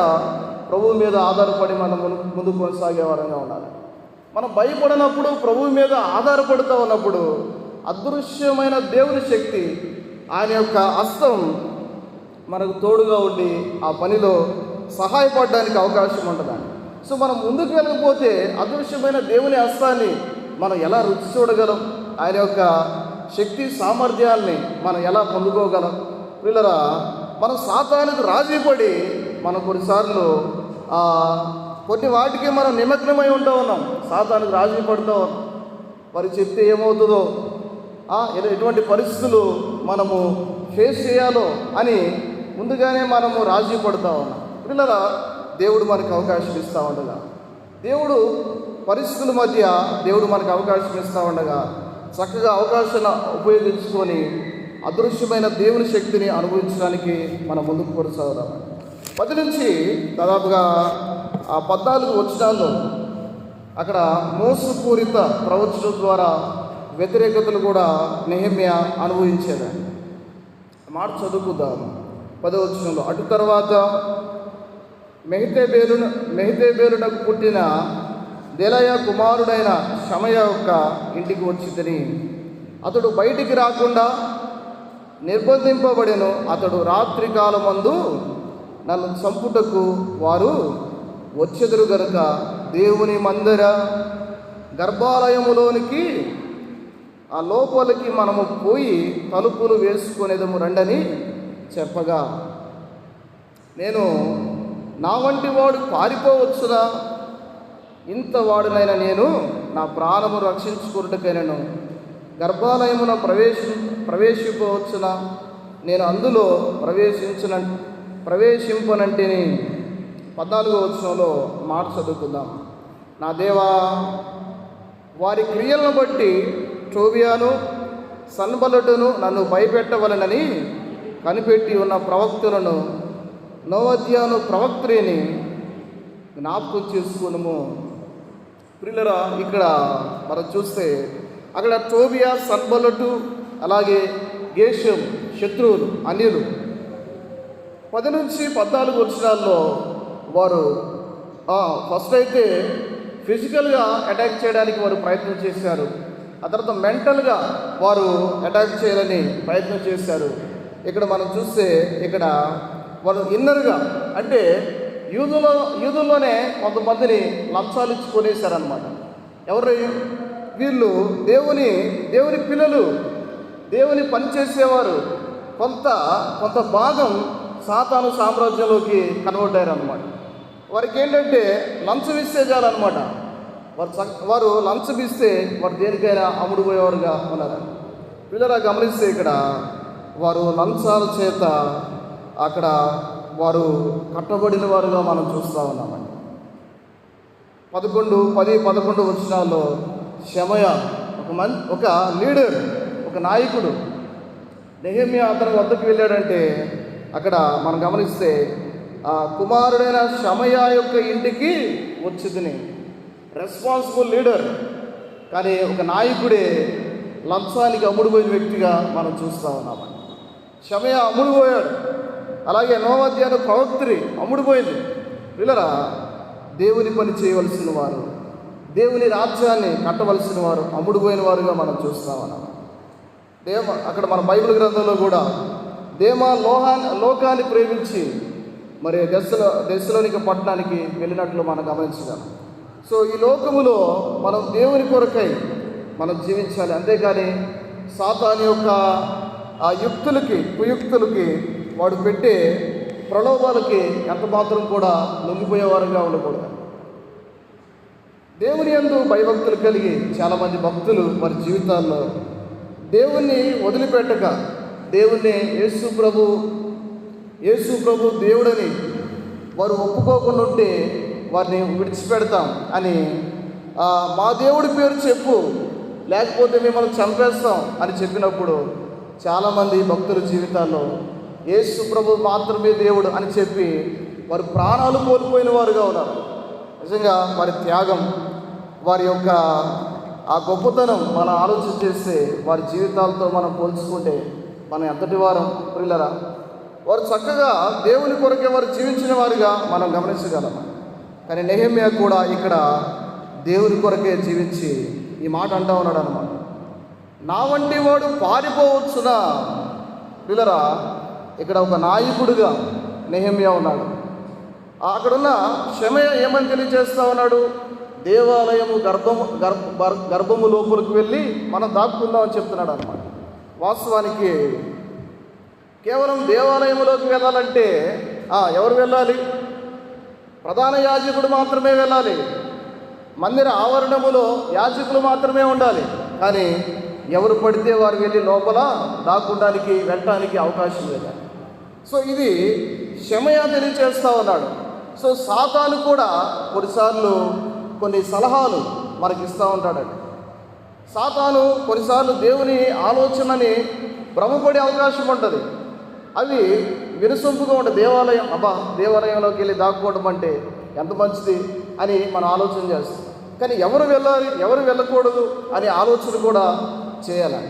ప్రభువు మీద ఆధారపడి మనం ముందుకు కొనసాగే వారంగా ఉండాలి. మనం భయపడినప్పుడు, ప్రభువు మీద ఆధారపడుతూ ఉన్నప్పుడు అదృశ్యమైన దేవుని శక్తి, ఆయన యొక్క హస్తం మనకు తోడుగా ఉండి ఆ పనిలో సహాయపడడానికి అవకాశం ఉంటుందని. సో మనం ముందుకు వెళ్ళకపోతే అదృశ్యమైన దేవుని హస్తాన్ని మనం ఎలా రుచి చూడగలం? ఆయన యొక్క శక్తి సామర్థ్యాల్ని మనం ఎలా పొందుకోగలం? పిల్లరా, మనం సాతానుకు రాజీపడి మనం కొన్నిసార్లు కొన్ని వాటికి మనం నిమగ్నమై ఉంటూ ఉన్నాం. సాతానుకు రాజీ పడుతూ ఉన్నాం. మరి చెప్తే ఏమవుతుందో, ఎటువంటి పరిస్థితులు మనము ఫేస్ చేయాలో అని ముందుగానే మనము రాజీ పడుతూ ఉన్నాం. పిల్లరా, దేవుడు మనకు అవకాశం ఇస్తూ ఉండగా, దేవుడు పరిస్థితుల మధ్య దేవుడు మనకు అవకాశం ఇస్తూ ఉండగా చక్కగా అవకాశాన్ని ఉపయోగించుకొని అదృశ్యమైన దేవుని శక్తిని అనుభవించడానికి మనం ముందుకు కొనసాగుదాం. 10 నుంచి దాదాపుగా 14 వచనాల్లో అక్కడ మోసపూరిత ప్రవచనం ద్వారా వ్యతిరేకతలు కూడా నెహెమ్యా అనుభవించేదాన్ని. మాట చదువుకుందాం. 10వ వచనంలో, అటు తర్వాత మెహితేబేలునకు పుట్టిన దెలయ కుమారుడైన షమయ యొక్క ఇంటికి వచ్చిందని, అతడు బయటికి రాకుండా నిర్బంధింపబడెను. అతడు రాత్రి కాలమందు నన్ను చంపుటకు వారు వచ్చెదరు గనుక దేవుని మందిర గర్భాలయములోనికి ఆ లోపలికి మనము పోయి తలుపులు వేసుకునేదము రండని చెప్పగా, నేను నా వంటి వాడు పారిపోవచ్చునా? ఇంత వాడునైనా నేను నా ప్రాణము రక్షించుకున్నట్టుకైనను గర్భాలయమున ప్రవేశింపవచ్చునా? నేను అందులో ప్రవేశింపనంటిని. 14వ వచనంలో మాట చదువుకుందాం. నా దేవా, వారి క్రియలను బట్టి టోబియాను సన్బల్లటును నన్ను భయపెట్టవలనని కనిపెట్టి ఉన్న ప్రవక్తలను నోవద్యాను ప్రవక్త్రిని జ్ఞాపకం చేసుకున్నాము. ప్రియులరా, ఇక్కడ మనం చూస్తే అక్కడ టోబియా, సన్బల్లటు, అలాగే గేషం శత్రువులు, అన్యులు. 10 నుంచి 14 వచనాల్లో వారు ఫస్ట్ అయితే ఫిజికల్గా అటాక్ చేయడానికి వారు ప్రయత్నం చేశారు. ఆ తర్వాత మెంటల్గా వారు అటాక్ చేయాలని ప్రయత్నం చేశారు. ఇక్కడ మనం చూస్తే ఇక్కడ వారు ఇన్నర్గా, అంటే యూదుల్లోనే కొంతమందిని లంచాలు ఇచ్చి కొనేశారనమాట. ఎవరు వీళ్ళు? దేవుని పిల్లలు, దేవుని పని చేసేవారు. కొంత భాగం సాతాను సామ్రాజ్యంలోకి కన్వర్ట్ అయ్యారు అనమాట. వారికి ఏంటంటే లంచం ఇస్తే చాలన్నమాట. వారు లంచం ఇస్తే వారు దేనికైనా అమ్ముడుపోయేవారుగా ఉన్నారు. పిల్లరా, గమనిస్తే ఇక్కడ వారు లంచాల చేత అక్కడ వారు కట్టబడిన వారుగా మనం చూస్తూ ఉన్నామండి. 10-11 వచనాల్లో షమయ ఒక లీడర్, ఒక నాయకుడు. నెహెమ్యా అతని వద్దకు వెళ్ళాడంటే అక్కడ మనం గమనిస్తే ఆ కుమారుడైన షమయ యొక్క ఇంటికి వచ్చింది. రెస్పాన్సిబుల్ లీడర్, కానీ ఒక నాయకుడే లంచానికి అమ్ముడుపోయిన వ్యక్తిగా మనం చూస్తూ ఉన్నామండి. షమయ అమ్ముడుపోయాడు. అలాగే నోవద్యాను ప్రవక్త్రి అమ్ముడుపోయింది. వీళ్ళరా, దేవుని పని చేయవలసిన వారు, దేవుని రాజ్యాన్ని కట్టవలసిన వారు అమ్ముడుపోయిన వారుగా మనం చూస్తూ ఉన్నాం. అక్కడ మన బైబిల్ గ్రంథంలో కూడా దేమా లోకాన్ని ప్రేమించి మరి దెస్సలోనిక పట్టణానికి వెళ్ళినట్లు మనం గమనించగలం. సో ఈ లోకములో మనం దేవుని కొరకై మనం జీవించాలి. అంతేకాని సాతాను యొక్క ఆ కుయుక్తులకి వాడు పెట్టే ప్రలోభాలకి ఎంత మాత్రం కూడా లొంగిపోయేవారుగా ఉండకూడదు. దేవుని యందు భయభక్తులు కలిగి చాలామంది భక్తులు వారి జీవితాల్లో దేవుణ్ణి వదిలిపెట్టక, దేవుణ్ణి యేసు ప్రభు దేవుడని వారు ఒప్పుకోకుండా ఉంటే వారిని విడిచిపెడతాం అని, మా దేవుడి పేరు చెప్పు లేకపోతే మిమ్మల్ని చంపేస్తాం అని చెప్పినప్పుడు చాలామంది భక్తుల జీవితాల్లో యేసు ప్రభు మాత్రమే దేవుడు అని చెప్పి వారు ప్రాణాలు కోల్పోయిన వారుగా ఉన్నారు. నిజంగా వారి త్యాగం, వారి యొక్క ఆ గొప్పతనం మనం ఆలోచన చేస్తే వారి జీవితాలతో మనం పోల్చుకుంటే మనం ఎంతటి వారం ప్రియులరా. వారు చక్కగా దేవుని కొరకే వారు జీవించిన వారుగా మనం గమనించగలం. కానీ నెహెమ్యా కూడా ఇక్కడ దేవుని కొరకే జీవించి ఈ మాట అంటూ ఉన్నాడు అన్నమాట. నా వంటి వాడు పారిపోవచ్చునా? పిల్లరా, ఇక్కడ ఒక నాయకుడిగా నెహెమ్యా ఉన్నాడు. అక్కడున్న షమయ ఏమని తెలియజేస్తా ఉన్నాడు? దేవాలయము గర్భము లోపలికి వెళ్ళి మనం దాక్కుందామని చెప్తున్నాడు అన్నమాట. వాస్తవానికి కేవలం దేవాలయంలోకి వెళ్ళాలంటే ఎవరు వెళ్ళాలి? ప్రధాన యాజకుడు మాత్రమే వెళ్ళాలి. మందిర ఆవరణములో యాజకులు మాత్రమే ఉండాలి. కానీ ఎవరు పడితే వారు వెళ్ళి లోపల దాక్కుండానికి వెళ్ళటానికి అవకాశం లేదు. సో ఇది షెమయా తెలియచేస్తూ ఉన్నాడు. సో సాతాను కూడా కొన్నిసార్లు కొన్ని సలహాలు మనకిస్తూ ఉంటాడండి. సాతాను కొన్నిసార్లు దేవుని ఆలోచనని భ్రమపడే అవకాశం ఉంటుంది. అవి వినసొంపుగా ఉండే దేవాలయంలోకి వెళ్ళి దాక్కోవడం అంటే ఎంత మంచిది అని మనం ఆలోచన చేస్తాం. కానీ ఎవరు వెళ్ళాలి, ఎవరు వెళ్ళకూడదు అనే ఆలోచన కూడా చేయాలి.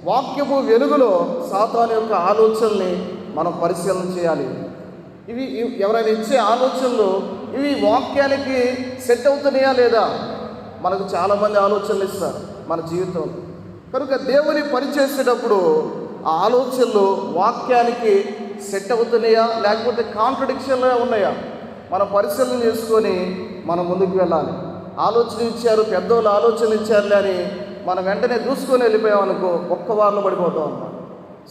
వాక్యపు వెలుగులో సాతాను యొక్క ఆలోచనల్ని మనం పరిశీలన చేయాలి. ఇవి ఎవరైనా ఇచ్చే ఆలోచనలు ఇవి వాక్యానికి సెట్ అవుతున్నాయా లేదా? మనకు చాలామంది ఆలోచనలు ఇస్తారు మన జీవితంలో. కనుక దేవుని పని చేసేటప్పుడు ఆ ఆలోచనలు వాక్యానికి సెట్ అవుతున్నాయా లేకపోతే కాంట్రడిక్షన్గా ఉన్నాయా మనం పరిశీలన చేసుకొని మనం ముందుకు వెళ్ళాలి. ఆలోచన ఇచ్చారు, పెద్దోళ్ళు ఆలోచన ఇచ్చారులే అని మనం వెంటనే దూసుకొని వెళ్ళిపోయామనుకో ఒక్క వారంలో పడిపోతాం అన్నమాట.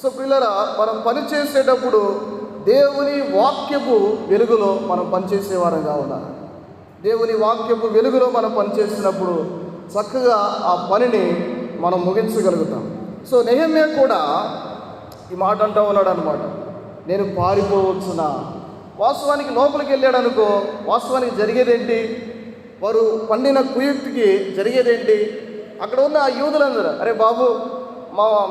సో పిల్లరా, మనం పని చేసేటప్పుడు దేవుని వాక్యపు వెలుగులో మనం పనిచేసేవారంగా ఉండాలి. దేవుని వాక్యపు వెలుగులో మనం పనిచేసినప్పుడు చక్కగా ఆ పనిని మనం ముగించగలుగుతాం. సో నెహెమ్యా కూడా ఈ మాట అంటూ ఉన్నాడు అనమాట, నేను పారిపోవచ్చునా. వాస్తవానికి లోపలికి వెళ్ళాడు అనుకో, వాస్తవానికి జరిగేదేంటి? వారు పండిన కుయుక్తికి జరిగేదేంటి? అక్కడ ఉన్న ఆ యూదులందరూ, అరే బాబు,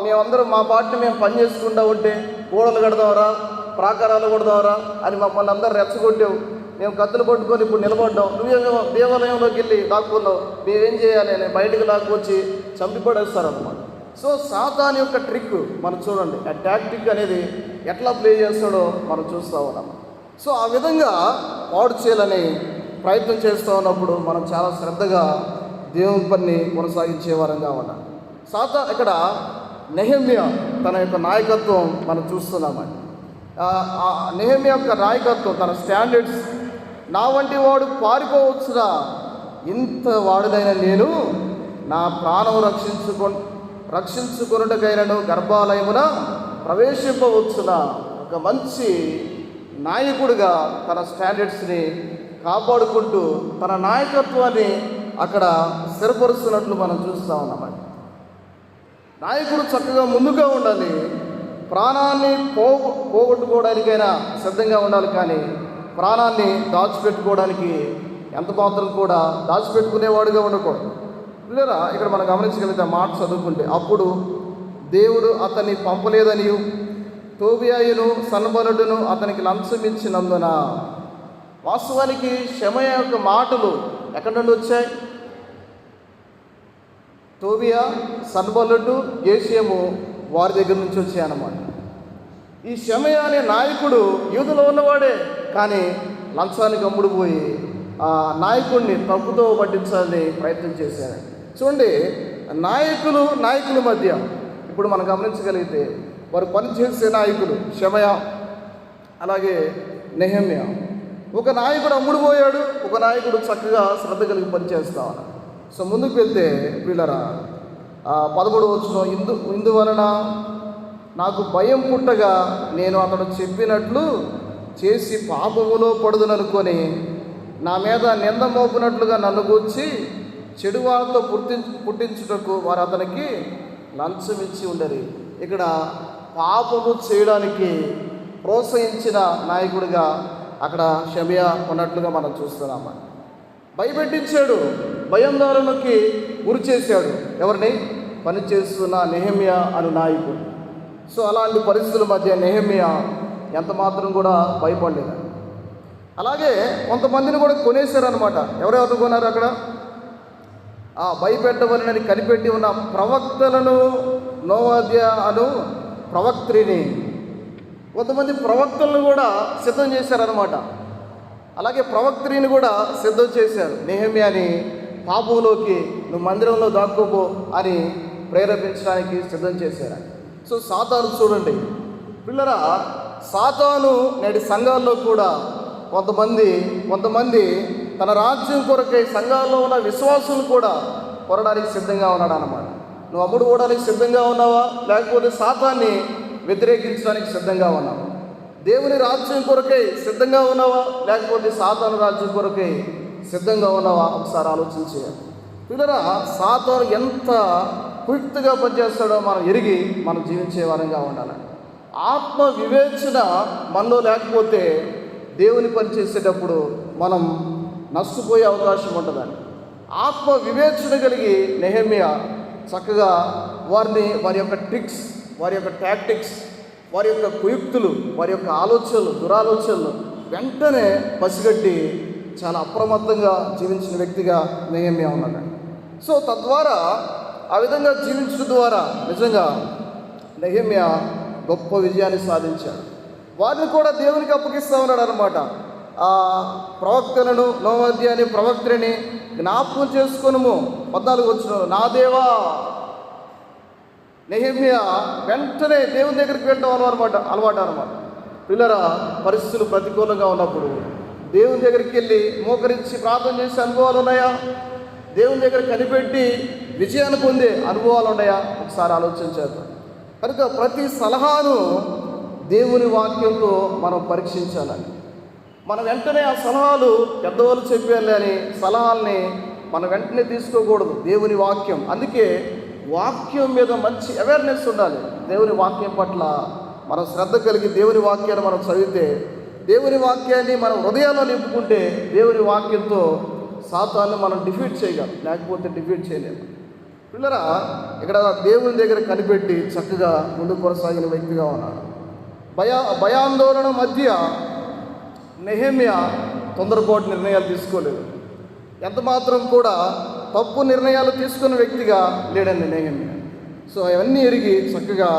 మేమందరం మా పార్టీ మేము పని చేసుకుంటా ఉంటే గోడలు కడదావరా, ప్రాకారాలు కొడదావరా అని మమ్మల్ని అందరూ రెచ్చగొట్టావు. మేము కత్తులు పట్టుకొని ఇప్పుడు నిలబడ్డాం, నువ్వేమో దేవాలయంలోకి వెళ్ళి లాక్కున్నావు, మేమేం చేయాలి అని బయటకు లాక్కొచ్చి చంపిపడేస్తారన్నమాట. సో సాతాను యొక్క ట్రిక్ మనం చూడండి, ఆ టాక్టిక్ అనేది ఎట్లా ప్లే చేస్తాడో మనం చూస్తూ ఉన్నాం. సో ఆ విధంగా పాడు చేయాలని ప్రయత్నం చేస్తూ ఉన్నప్పుడు మనం చాలా శ్రద్ధగా దేవుని పని కొనసాగించే వారంగా ఉన్నాం. ఇక్కడ నెహెమ్యా తన యొక్క నాయకత్వం మనం చూస్తున్నామండి. నెహెమ్యా యొక్క నాయకత్వం, తన స్టాండర్డ్స్, నా వంటి వాడు పారిపోవచ్చురా, ఇంత వాడుదైన నేను నా ప్రాణం రక్షించుకొనుటకైనను గర్భాలయమున ప్రవేశింపవచ్చునా. ఒక మంచి నాయకుడిగా తన స్టాండర్డ్స్ని కాపాడుకుంటూ తన నాయకత్వాన్ని అక్కడ స్థిరపరుస్తున్నట్లు మనం చూస్తూ ఉన్నామండి. నాయకుడు చక్కగా ముందుగా ఉండాలి, ప్రాణాన్ని పోగొట్టుకోవడానికైనా సిద్ధంగా ఉండాలి, కానీ ప్రాణాన్ని దాచిపెట్టుకోవడానికి ఎంత మాత్రం కూడా దాచిపెట్టుకునేవాడుగా ఉండకూడదు. లేదా ఇక్కడ మనం గమనించగలిగితే మాట చదువుకుంటే, అప్పుడు దేవుడు అతన్ని పంపలేదనియు తోబియాయును సన్బలుడును అతనికి లంచం ఇచ్చినందున. వాస్తవానికి షెమయా యొక్క మాటలు ఎక్కడి నుండి వచ్చాయి? తోబియా, సన్బలుడు, గేషేము వారి దగ్గర నుంచి వచ్చాయన్నమాట. ఈ షెమయా అనే నాయకుడు యూదులో ఉన్నవాడే, కానీ లంచానికి అమ్ముడుపోయి ఆ నాయకుడిని తప్పుతో పట్టించాలని ప్రయత్నం చేశారు. చూడండి, నాయకుల మధ్య ఇప్పుడు మనం గమనించగలిగితే వారు పనిచేసే నాయకులు షెమయా, అలాగే నెహెమ్యా. ఒక నాయకుడు అమ్ముడుపోయాడు, ఒక నాయకుడు చక్కగా శ్రద్ధ కలిగి పనిచేస్తా ఉన్నాడు. సో ముందుకు వెళ్తే పిల్లరా, 11వ వచనం, ఇందువలన నాకు భయం పుట్టగా నేను అతడు చెప్పినట్లు చేసి పాపములో పడుదుననుకొని నా మీద నింద మోపినట్లుగా నన్ను గూర్చి చెడు వాళ్ళతో పుట్టించుటకు వారు అతనికి లంచం ఇచ్చి ఉండరు. ఇక్కడ పాపము చేయడానికి ప్రోత్సహించిన నాయకుడిగా అక్కడ షెమయా ఉన్నట్లుగా మనం చూస్తున్నాము. భయపెట్టించాడు, భయాందోళనకి గురి చేశాడు. ఎవరిని? పనిచేస్తున్న నెహెమ్యా అను నాయకుడు. సో అలాంటి పరిస్థితుల మధ్య నెహెమ్యా ఎంత మాత్రం కూడా భయపడలేదు. అలాగే కొంతమందిని కూడా కొనేశారనమాట. ఎవరెవరు కొన్నారు అక్కడ? భయపెట్టవలనని కనిపెట్టి ఉన్న ప్రవక్తలను, నోవాద్య అను ప్రవక్త్రిని, కొంతమంది ప్రవక్తలను కూడా సిద్ధం చేశారనమాట. అలాగే ప్రవక్త్రిని కూడా సిద్ధం చేశారు. నెహెమ్యాని పాపంలోకి నువ్వు మందిరంలో దాక్కోపో అని ప్రేరేపించడానికి సిద్ధం చేశారు. సో సాతాను చూడండి పిల్లరా, సాతాను నేటి సంఘాల్లో కూడా కొంతమంది తన రాజ్యం కొరకై సంఘాల్లో ఉన్న విశ్వాసులు కూడా కొనడానికి సిద్ధంగా ఉన్నాడు అన్నమాట. నువ్వు అమ్ముడు పోవడానికి సిద్ధంగా ఉన్నావా, లేకపోతే సాతాన్ని వ్యతిరేకించడానికి సిద్ధంగా ఉన్నావా? దేవుని రాజ్యం కొరకై సిద్ధంగా ఉన్నావా, లేకపోతే సాతాను రాజ్యం కొరకై సిద్ధంగా ఉన్నావా? ఒకసారి ఆలోచించేయాలి. పిల్లరా, సాతాను ఎంత కుయుక్తిగా పనిచేస్తాడో మనం ఎరిగి మనం జీవించే వారంగా ఉండాలి. ఆత్మ వివేచన మనలో లేకపోతే దేవుని పని చేసేటప్పుడు మనం నష్టపోయే అవకాశం ఉంటుందని. ఆత్మ వివేచన కలిగి నెహెమ్యా చక్కగా వారి యొక్క ట్రిక్స్, వారి యొక్క టాక్టిక్స్, వారి యొక్క కుయుక్తులు, వారి యొక్క ఆలోచనలు, దురాలోచనలు వెంటనే పసిగట్టి చాలా అప్రమత్తంగా జీవించిన వ్యక్తిగా నెహెమ్యా ఉన్నాడు. సో తద్వారా ఆ విధంగా జీవించడం ద్వారా నిజంగా నెహెమ్యా గొప్ప విజయాన్ని సాధించాడు. వారిని కూడా దేవునికి అప్పగిస్తూ ఉన్నాడు అనమాట. ఆ ప్రవక్తలను, 9వ అధ్యాయాన్ని ప్రవక్తని జ్ఞాపకం చేసుకొనుము. 14 వచనం, నా దేవా. నెహెమ్యా వెంటనే దేవుని దగ్గరికి వెళ్ళడం అలవాటు అనమాట. పిల్లరా, పరిస్థితులు ప్రతికూలంగా ఉన్నప్పుడు దేవుని దగ్గరికి వెళ్ళి మోకరించి ప్రార్థన చేసే అనుభవాలు ఉన్నాయా? దేవుని దగ్గర కనిపెట్టి విజయాన్ని పొందే అనుభవాలు ఉన్నాయా? ఒకసారి ఆలోచన చేద్దాం. కనుక ప్రతి సలహాను దేవుని వాక్యంతో మనం పరీక్షించాలని. మనం వెంటనే ఆ సలహాలు పెద్దవాళ్ళు చెప్పాలి అని సలహాలని మనం వెంటనే తీసుకోకూడదు. దేవుని వాక్యం, అందుకే వాక్యం మీద మంచి అవేర్నెస్ ఉండాలి. దేవుని వాక్యం పట్ల మనం శ్రద్ధ కలిగి దేవుని వాక్యాన్ని మనం చదివితే, దేవుని వాక్యాన్ని మనం హృదయాల్లో నింపుకుంటే దేవుని వాక్యంతో సాతాన్ని మనం డిఫీట్ చేయగలం, లేకపోతే డిఫీట్ చేయలేము. పిల్లరా, ఇక్కడ దేవుని దగ్గర కనిపెట్టి చక్కగా ముందుకు కొనసాగిన వ్యక్తిగా ఉన్నాడు. భయాందోళన మధ్య నెహెమ్యా తొందరపాటు నిర్ణయాలు తీసుకోలేదు. ఎంత మాత్రం కూడా తప్పు నిర్ణయాలు తీసుకున్న వ్యక్తిగా లేడండి నెహెమ్యా. సో అవన్నీ ఎరిగి చక్కగా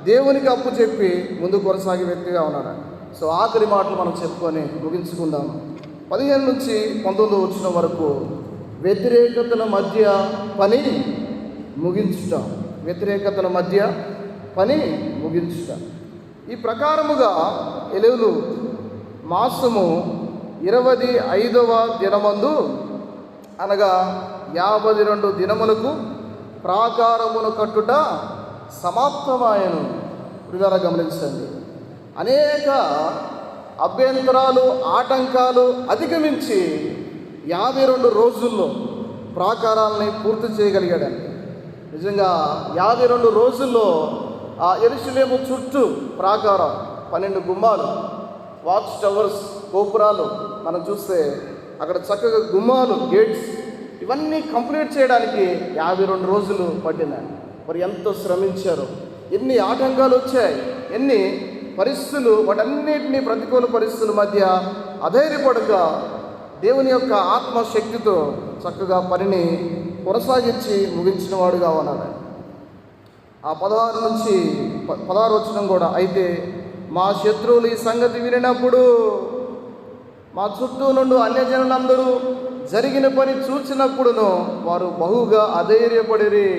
దేవునికి అప్పు చెప్పి ముందుకు కొనసాగే వ్యక్తిగా ఉన్నాడు. సో ఆఖరి మాటలు మనం చెప్పుకొని ముగించుకుందాం. 15 నుంచి 19 వచ్చిన వరకు వ్యతిరేకతల మధ్య పని ముగించుట. వ్యతిరేకతల మధ్య పని ముగించుట. ఈ ప్రకారముగా ఎలెలు మాసము 25వ దినమందు, అనగా 52 దినములకు ప్రాకారమును కట్టుట సమాప్తమాయను. ప్రియులారా, గమనించండి. అనేక అభ్యంతరాలు, ఆటంకాలు అధిగమించి 52 రోజుల్లో ప్రాకారాలని పూర్తి చేయగలిగాడండి. నిజంగా 52 రోజుల్లో ఆ యెరూషలేము చుట్టూ ప్రాకారం, 12 గుమ్మాలు, వాచ్ టవర్స్, గోపురాలు మనం చూస్తే అక్కడ చక్కగా గుమ్మాలు, గేట్స్, ఇవన్నీ కంప్లీట్ చేయడానికి 52 రోజులు పట్టిందండి. మరి ఎంతో శ్రమించారు. ఎన్ని ఆటంకాలు వచ్చాయి, ఎన్ని పరిస్థితులు, వాటన్నిటినీ ప్రతికూల పరిస్థితుల మధ్య అధైర్యపడక దేవుని యొక్క ఆత్మశక్తితో చక్కగా పనిని కొనసాగించి ముగించిన వాడుగా ఉన్నాడు. ఆ 16 నుంచి 16 వచనం కూడా, అయితే మా శత్రువులు ఈ సంగతి వినినప్పుడు, మా చుట్టూ నుండి అన్యజనులందరూ జరిగిన పని చూచినప్పుడును వారు బహుగా అధైర్యపడిరి.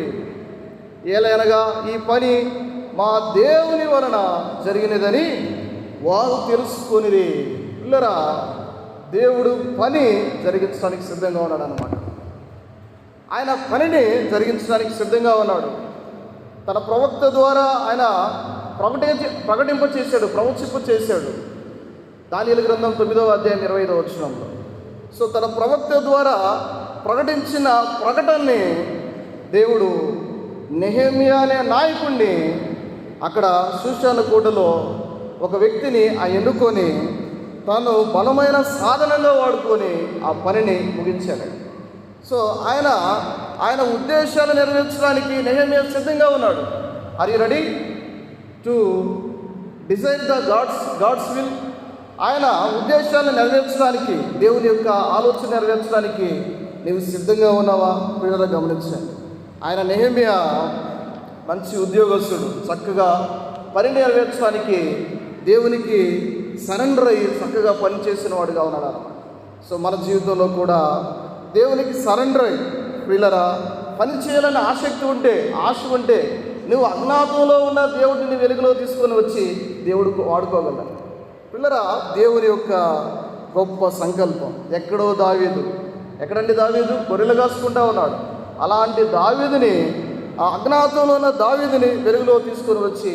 ఏలైనగా ఈ పని మా దేవుని వలన జరిగినదని వారు తెలుసుకొనిరి. పిల్లరా, దేవుడు పని జరిగించడానికి సిద్ధంగా ఉన్నాడు అన్నమాట. ఆయన పనిని జరిగించడానికి సిద్ధంగా ఉన్నాడు. తన ప్రవక్త ద్వారా ఆయన ప్రవచింప చేశాడు. దానియేలు గ్రంథం 9వ అధ్యాయం 25వ వచనంలో. సో తన ప్రవక్త ద్వారా ప్రకటించిన ప్రకటనని దేవుడు నెహెమ్యా అనే నాయకుడిని అక్కడ షూషాను కోటలో ఒక వ్యక్తిని ఎన్నుకొని తాను బలమైన సాధనంగా వాడుకొని ఆ పనిని ముగించాడు. సో ఆయన ఉద్దేశాలు నెరవేర్చడానికి నెహెమ్యా సిద్ధంగా ఉన్నాడు. Are you ready to desire the God's will? ఆయన ఉద్దేశాలను నెరవేర్చడానికి, దేవుని యొక్క ఆలోచన నెరవేర్చడానికి నీవు సిద్ధంగా ఉన్నావా? పిల్లలు గమనించండి. ఆయన నెహెమ్యా మంచి ఉద్యోగస్తుడు, చక్కగా పని నెరవేర్చడానికి దేవునికి సరెండర్ అయ్యి చక్కగా పనిచేసిన వాడుగా ఉన్నాడు అన్నమాట. సో మన జీవితంలో కూడా దేవునికి సరెండర్ అయ్యి పిల్లరా పని చేయాలని ఆశ ఉంటే నువ్వు అజ్ఞాతంలో ఉన్న దేవుడిని వెలుగులో తీసుకొని వచ్చి దేవుడికి వాడుకోగలరు. పిల్లరా, దేవుని యొక్క గొప్ప సంకల్పం. ఎక్కడండి దావీదు? గొర్రెలు కాసుకుంటా ఉన్నాడు. అలాంటి దావీదుని, ఆ అజ్ఞాతంలో ఉన్న దావీదుని వెలుగులో తీసుకొని వచ్చి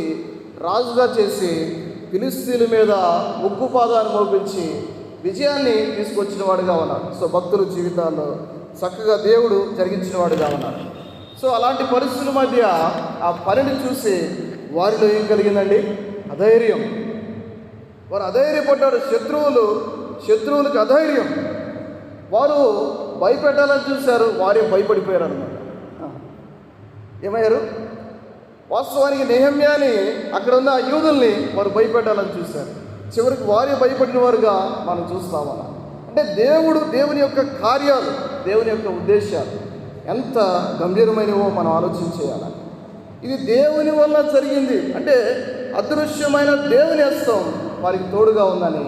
రాజుగా చేసి ఫిలిస్తీన్ల మీద ఉక్కుపాదాన్ని మోపించి విజయాన్ని తీసుకొచ్చిన వాడుగా ఉన్నాడు. సో భక్తుల జీవితాల్లో చక్కగా దేవుడు జరిగించిన వాడుగా ఉన్నాడు. సో అలాంటి పరిస్థితుల మధ్య ఆ పనిని చూసి వారిలో ఏం కలిగిందండి? అధైర్యం. వారు అధైర్యపడ్డారు. శత్రువులకు అధైర్యం. వారు భయపెట్టాలని చూశారు, వారే భయపడిపోయారు అన్నమాట. ఏమయ్యారు? వాస్తవానికి నెహెమ్యాని, అక్కడ ఉన్న యూదుల్ని వారు భయపెట్టాలని చూశారు. చివరికి వారే భయపడిన వారుగా మనం చూస్తామన్నా. అంటే దేవుని యొక్క కార్యాలు, దేవుని యొక్క ఉద్దేశాలు ఎంత గంభీరమైనవో మనం ఆలోచించేయాలి. ఇది దేవుని వల్ల జరిగింది అంటే అదృశ్యమైన దేవుని హస్తం వారికి తోడుగా ఉందని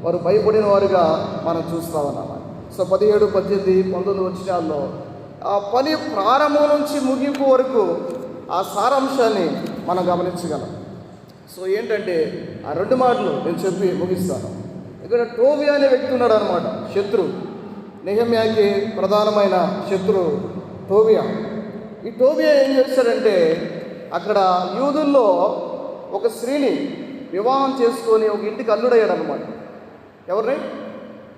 వారు భయపడిన వారుగా మనం చూస్తామన్నమాట. సో 17, 18, 19 వచనాల్లో ఆ పని ప్రారంభం నుంచి ముగింపు వరకు ఆ సారాంశాన్ని మనం గమనించగలం. సో ఏంటంటే ఆ 2 మాటలు నేను చెప్పి ముగిస్తాను. ఇక్కడ టోబియా అనే వ్యక్తి ఉన్నాడు అనమాట, శత్రువు. నెహెమ్యాకి ప్రధానమైన శత్రువు టోబియా. ఈ టోబియా ఏం చేశాడంటే అక్కడ యూదుల్లో ఒక స్త్రీని వివాహం చేసుకొని ఒక ఇంటికి అల్లుడయ్యాడు అనమాట. ఎవరిని?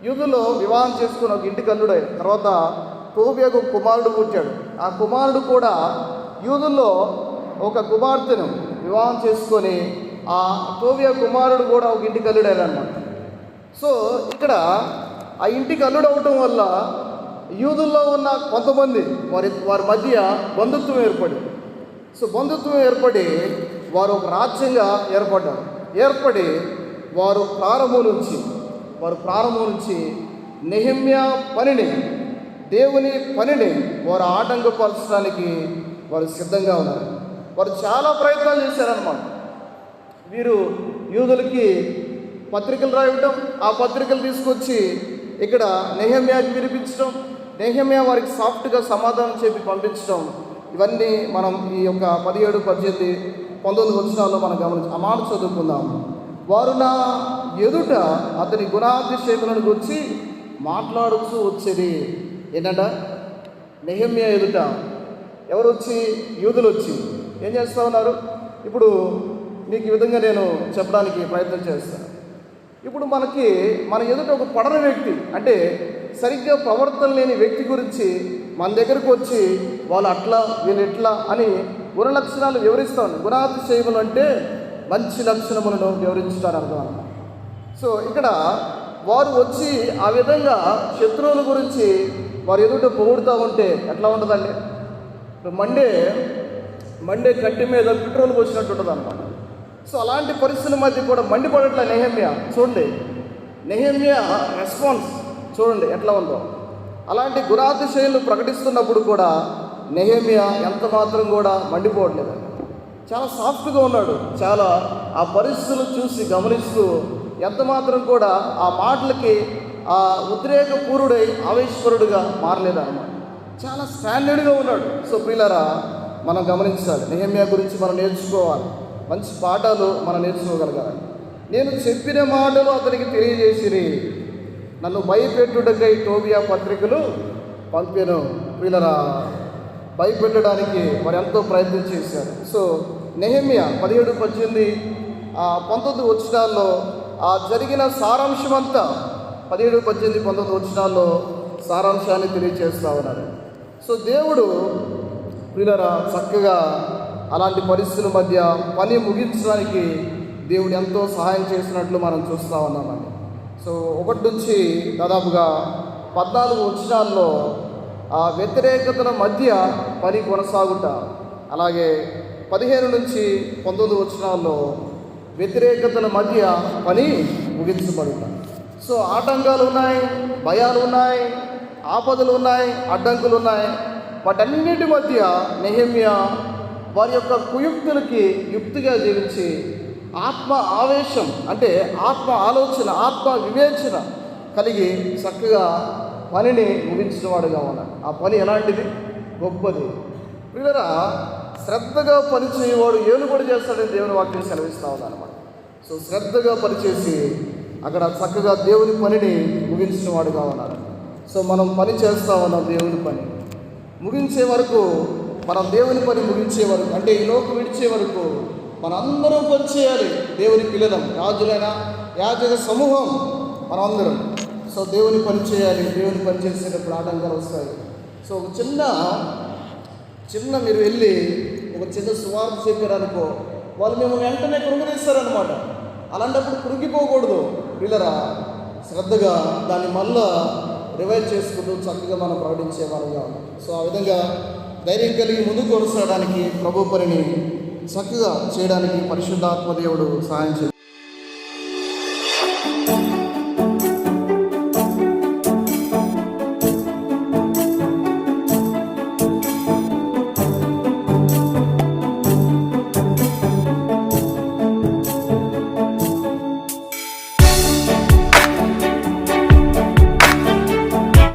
యూదుల్లో వివాహం చేసుకొని ఒక ఇంటికి అల్లుడయ్యాడు. తర్వాత టోబియాకు ఒక కుమారుడు పుట్టాడు. ఆ కుమారుడు కూడా యూదుల్లో ఒక కుమార్తెను వివాహం చేసుకొని ఆ టోబియా కుమారుడు కూడా ఒక ఇంటికి అల్లుడయ్యాడు అనమాట. సో ఇక్కడ ఆ ఇంటికి అల్లుడవటం వల్ల యూదుల్లో ఉన్న కొంతమంది వారి మధ్య బంధుత్వం ఏర్పడింది. సో బంధుత్వం ఏర్పడి వారు ఒక రాజ్యంగా ఏర్పడి వారు ప్రారంభం నుంచి నెహెమ్యా పనిని, దేవుని పనిని వారు ఆటంకపరచడానికి వారు సిద్ధంగా ఉన్నారు. వారు చాలా ప్రయత్నాలు చేశారన్నమాట. వీరు యూదులకి పత్రికలు రాయటం, ఆ పత్రికలు తీసుకొచ్చి ఇక్కడ నెహెమ్యాకి వినిపించడం, నెహెమ్యా వారికి సాఫ్ట్గా సమాధానం చెప్పి పంపించడం, ఇవన్నీ మనం ఈ యొక్క 17, 18, 19 వచనాల్లో మనం గమనించి ఆ మాట చదువుకుందాం. వారు నా ఎదుట అతని గుణాతిశయములను గురించి మాట్లాడుతూ వచ్చేది. ఏంటంట? నెహెమ్యా ఎదుట ఎవరు వచ్చి? యూదులు వచ్చి ఏం చేస్తూ ఉన్నారు? ఇప్పుడు మీకు ఈ విధంగా నేను చెప్పడానికి ప్రయత్నం చేస్తాను. ఇప్పుడు మన ఎదుట ఒక పడన వ్యక్తి, అంటే సరిగ్గా ప్రవర్తన లేని వ్యక్తి గురించి మన దగ్గరకు వచ్చి వాళ్ళు అట్లా వీళ్ళు ఎట్లా అని గుణ లక్షణాలు వివరిస్తూ ఉన్నారు. గుణాతిశయములు అంటే మంచి లక్షణములను వివరించుతారు అర్థం అన్నమాట. సో ఇక్కడ వారు వచ్చి ఆ విధంగా శత్రువుల గురించి వారు ఎదుట పొగుడుతూ ఉంటే ఎట్లా ఉంటుందండి? మండే కట్టి మీద పెట్రోల్ పోసినట్టు ఉంటుంది అనమాట. సో అలాంటి పరిస్థితుల మధ్య కూడా మండిపడట్ల నెహెమ్యా. చూడండి నెహెమ్యా రెస్పాన్స్ చూడండి ఎట్లా ఉందో. అలాంటి గుణాతిశయాలు ప్రకటిస్తున్నప్పుడు కూడా నెహెమ్యా ఎంత మాత్రం కూడా మండిపోవట్లేదు. చాలా సాఫ్ట్గా ఉన్నాడు. చాలా ఆ పరిస్థితులు చూసి గమనిస్తూ ఎంత మాత్రం కూడా ఆ మాటలకి ఆ ఉద్రేకపూరుడై ఆవేశపరుడుగా మారలేదన్నమాట. చాలా స్టాండర్డ్గా ఉన్నాడు. సో ప్రియులారా, మనం గమనించాలి. నెహెమ్యా గురించి మనం నేర్చుకోవాలి. మంచి పాఠాలు మనం నేర్చుకోగలగాలి. నేను చెప్పిన మాటలు అతనికి తెలియజేసిరి, నన్ను భయపెట్టుటకై టోబియా పత్రికలు పంపాను. ప్రియులారా, భయపెట్టడానికి మరి ఎంతో ప్రయత్నం చేశారు. సో నెహెమ్యా 17, 18, 19 వచనాల్లో ఆ జరిగిన సారాంశం అంతా 17, 18, 19 వచనాల్లో సారాంశాన్ని తెలియజేస్తూ ఉన్నారు. సో దేవుడు ప్రియులారా చక్కగా అలాంటి పరిస్థితుల మధ్య పని ముగించడానికి దేవుడు ఎంతో సహాయం చేసినట్లు మనం చూస్తూ ఉన్నామండి. సో 1 నుంచి దాదాపుగా 14 వచనాల్లో ఆ వ్యతిరేకతల మధ్య పని కొనసాగుట, అలాగే 15 నుంచి 19 వచనాల్లో వ్యతిరేకతల మధ్య పని ముగించబడుట. సో ఆటంకాలు ఉన్నాయి, భయాలు ఉన్నాయి, ఆపదలు ఉన్నాయి, అడ్డంకులు ఉన్నాయి. వాటన్నిటి మధ్య నెహెమ్యా వారి యొక్క కుయుక్తులకి యుక్తిగా జీవించి ఆత్మ ఆవేశం అంటే ఆత్మ ఆలోచన, ఆత్మ వివేచన కలిగి చక్కగా పనిని ముగించిన వాడుగా ఉన్నాడు. ఆ పని ఎలాంటిది? గొప్పది. ప్రియులారా, శ్రద్ధగా పనిచేయవాడు ఏలుబడి చేస్తాడని దేవుని వాక్యం సెలవిస్తూ ఉన్నారన్నమాట. సో శ్రద్ధగా పనిచేసి అక్కడ చక్కగా దేవుని పనిని ముగించిన వాడుగా ఉన్నారు. సో మనం పని చేస్తూ ఉన్నాం. దేవుని పని ముగించే వరకు, మనం దేవుని పని ముగించే వరకు, అంటే ఈ లోకం విడిచే వరకు మనందరం పని చేయాలి. దేవుని పిల్లలం, రాజులైన యాజక సమూహం మనమందరం. సో దేవుని పని చేయాలి. దేవుని పని చేసేటప్పుడు ఆటంకాలు వస్తాయి. సో ఒక చిన్న మీరు వెళ్ళి ఒక చిన్న సువార్త చెప్పారనుకో, వాళ్ళు మేము వెంటనే కృంగదీస్తారనమాట. అలాంటప్పుడు కృంగిపోకూడదు వీళ్ళరా, శ్రద్ధగా దాన్ని మళ్ళా రివైవ్ చేసుకుంటూ చక్కగా మనం ప్రకటించే వారంగా ఉన్నాం. సో ఆ విధంగా ధైర్యం కలిగి ముందుకు కొనసాగడానికి, ప్రభు పనిని చక్కగా చేయడానికి పరిశుద్ధాత్మ దేవుడు సహాయం చేయాలి.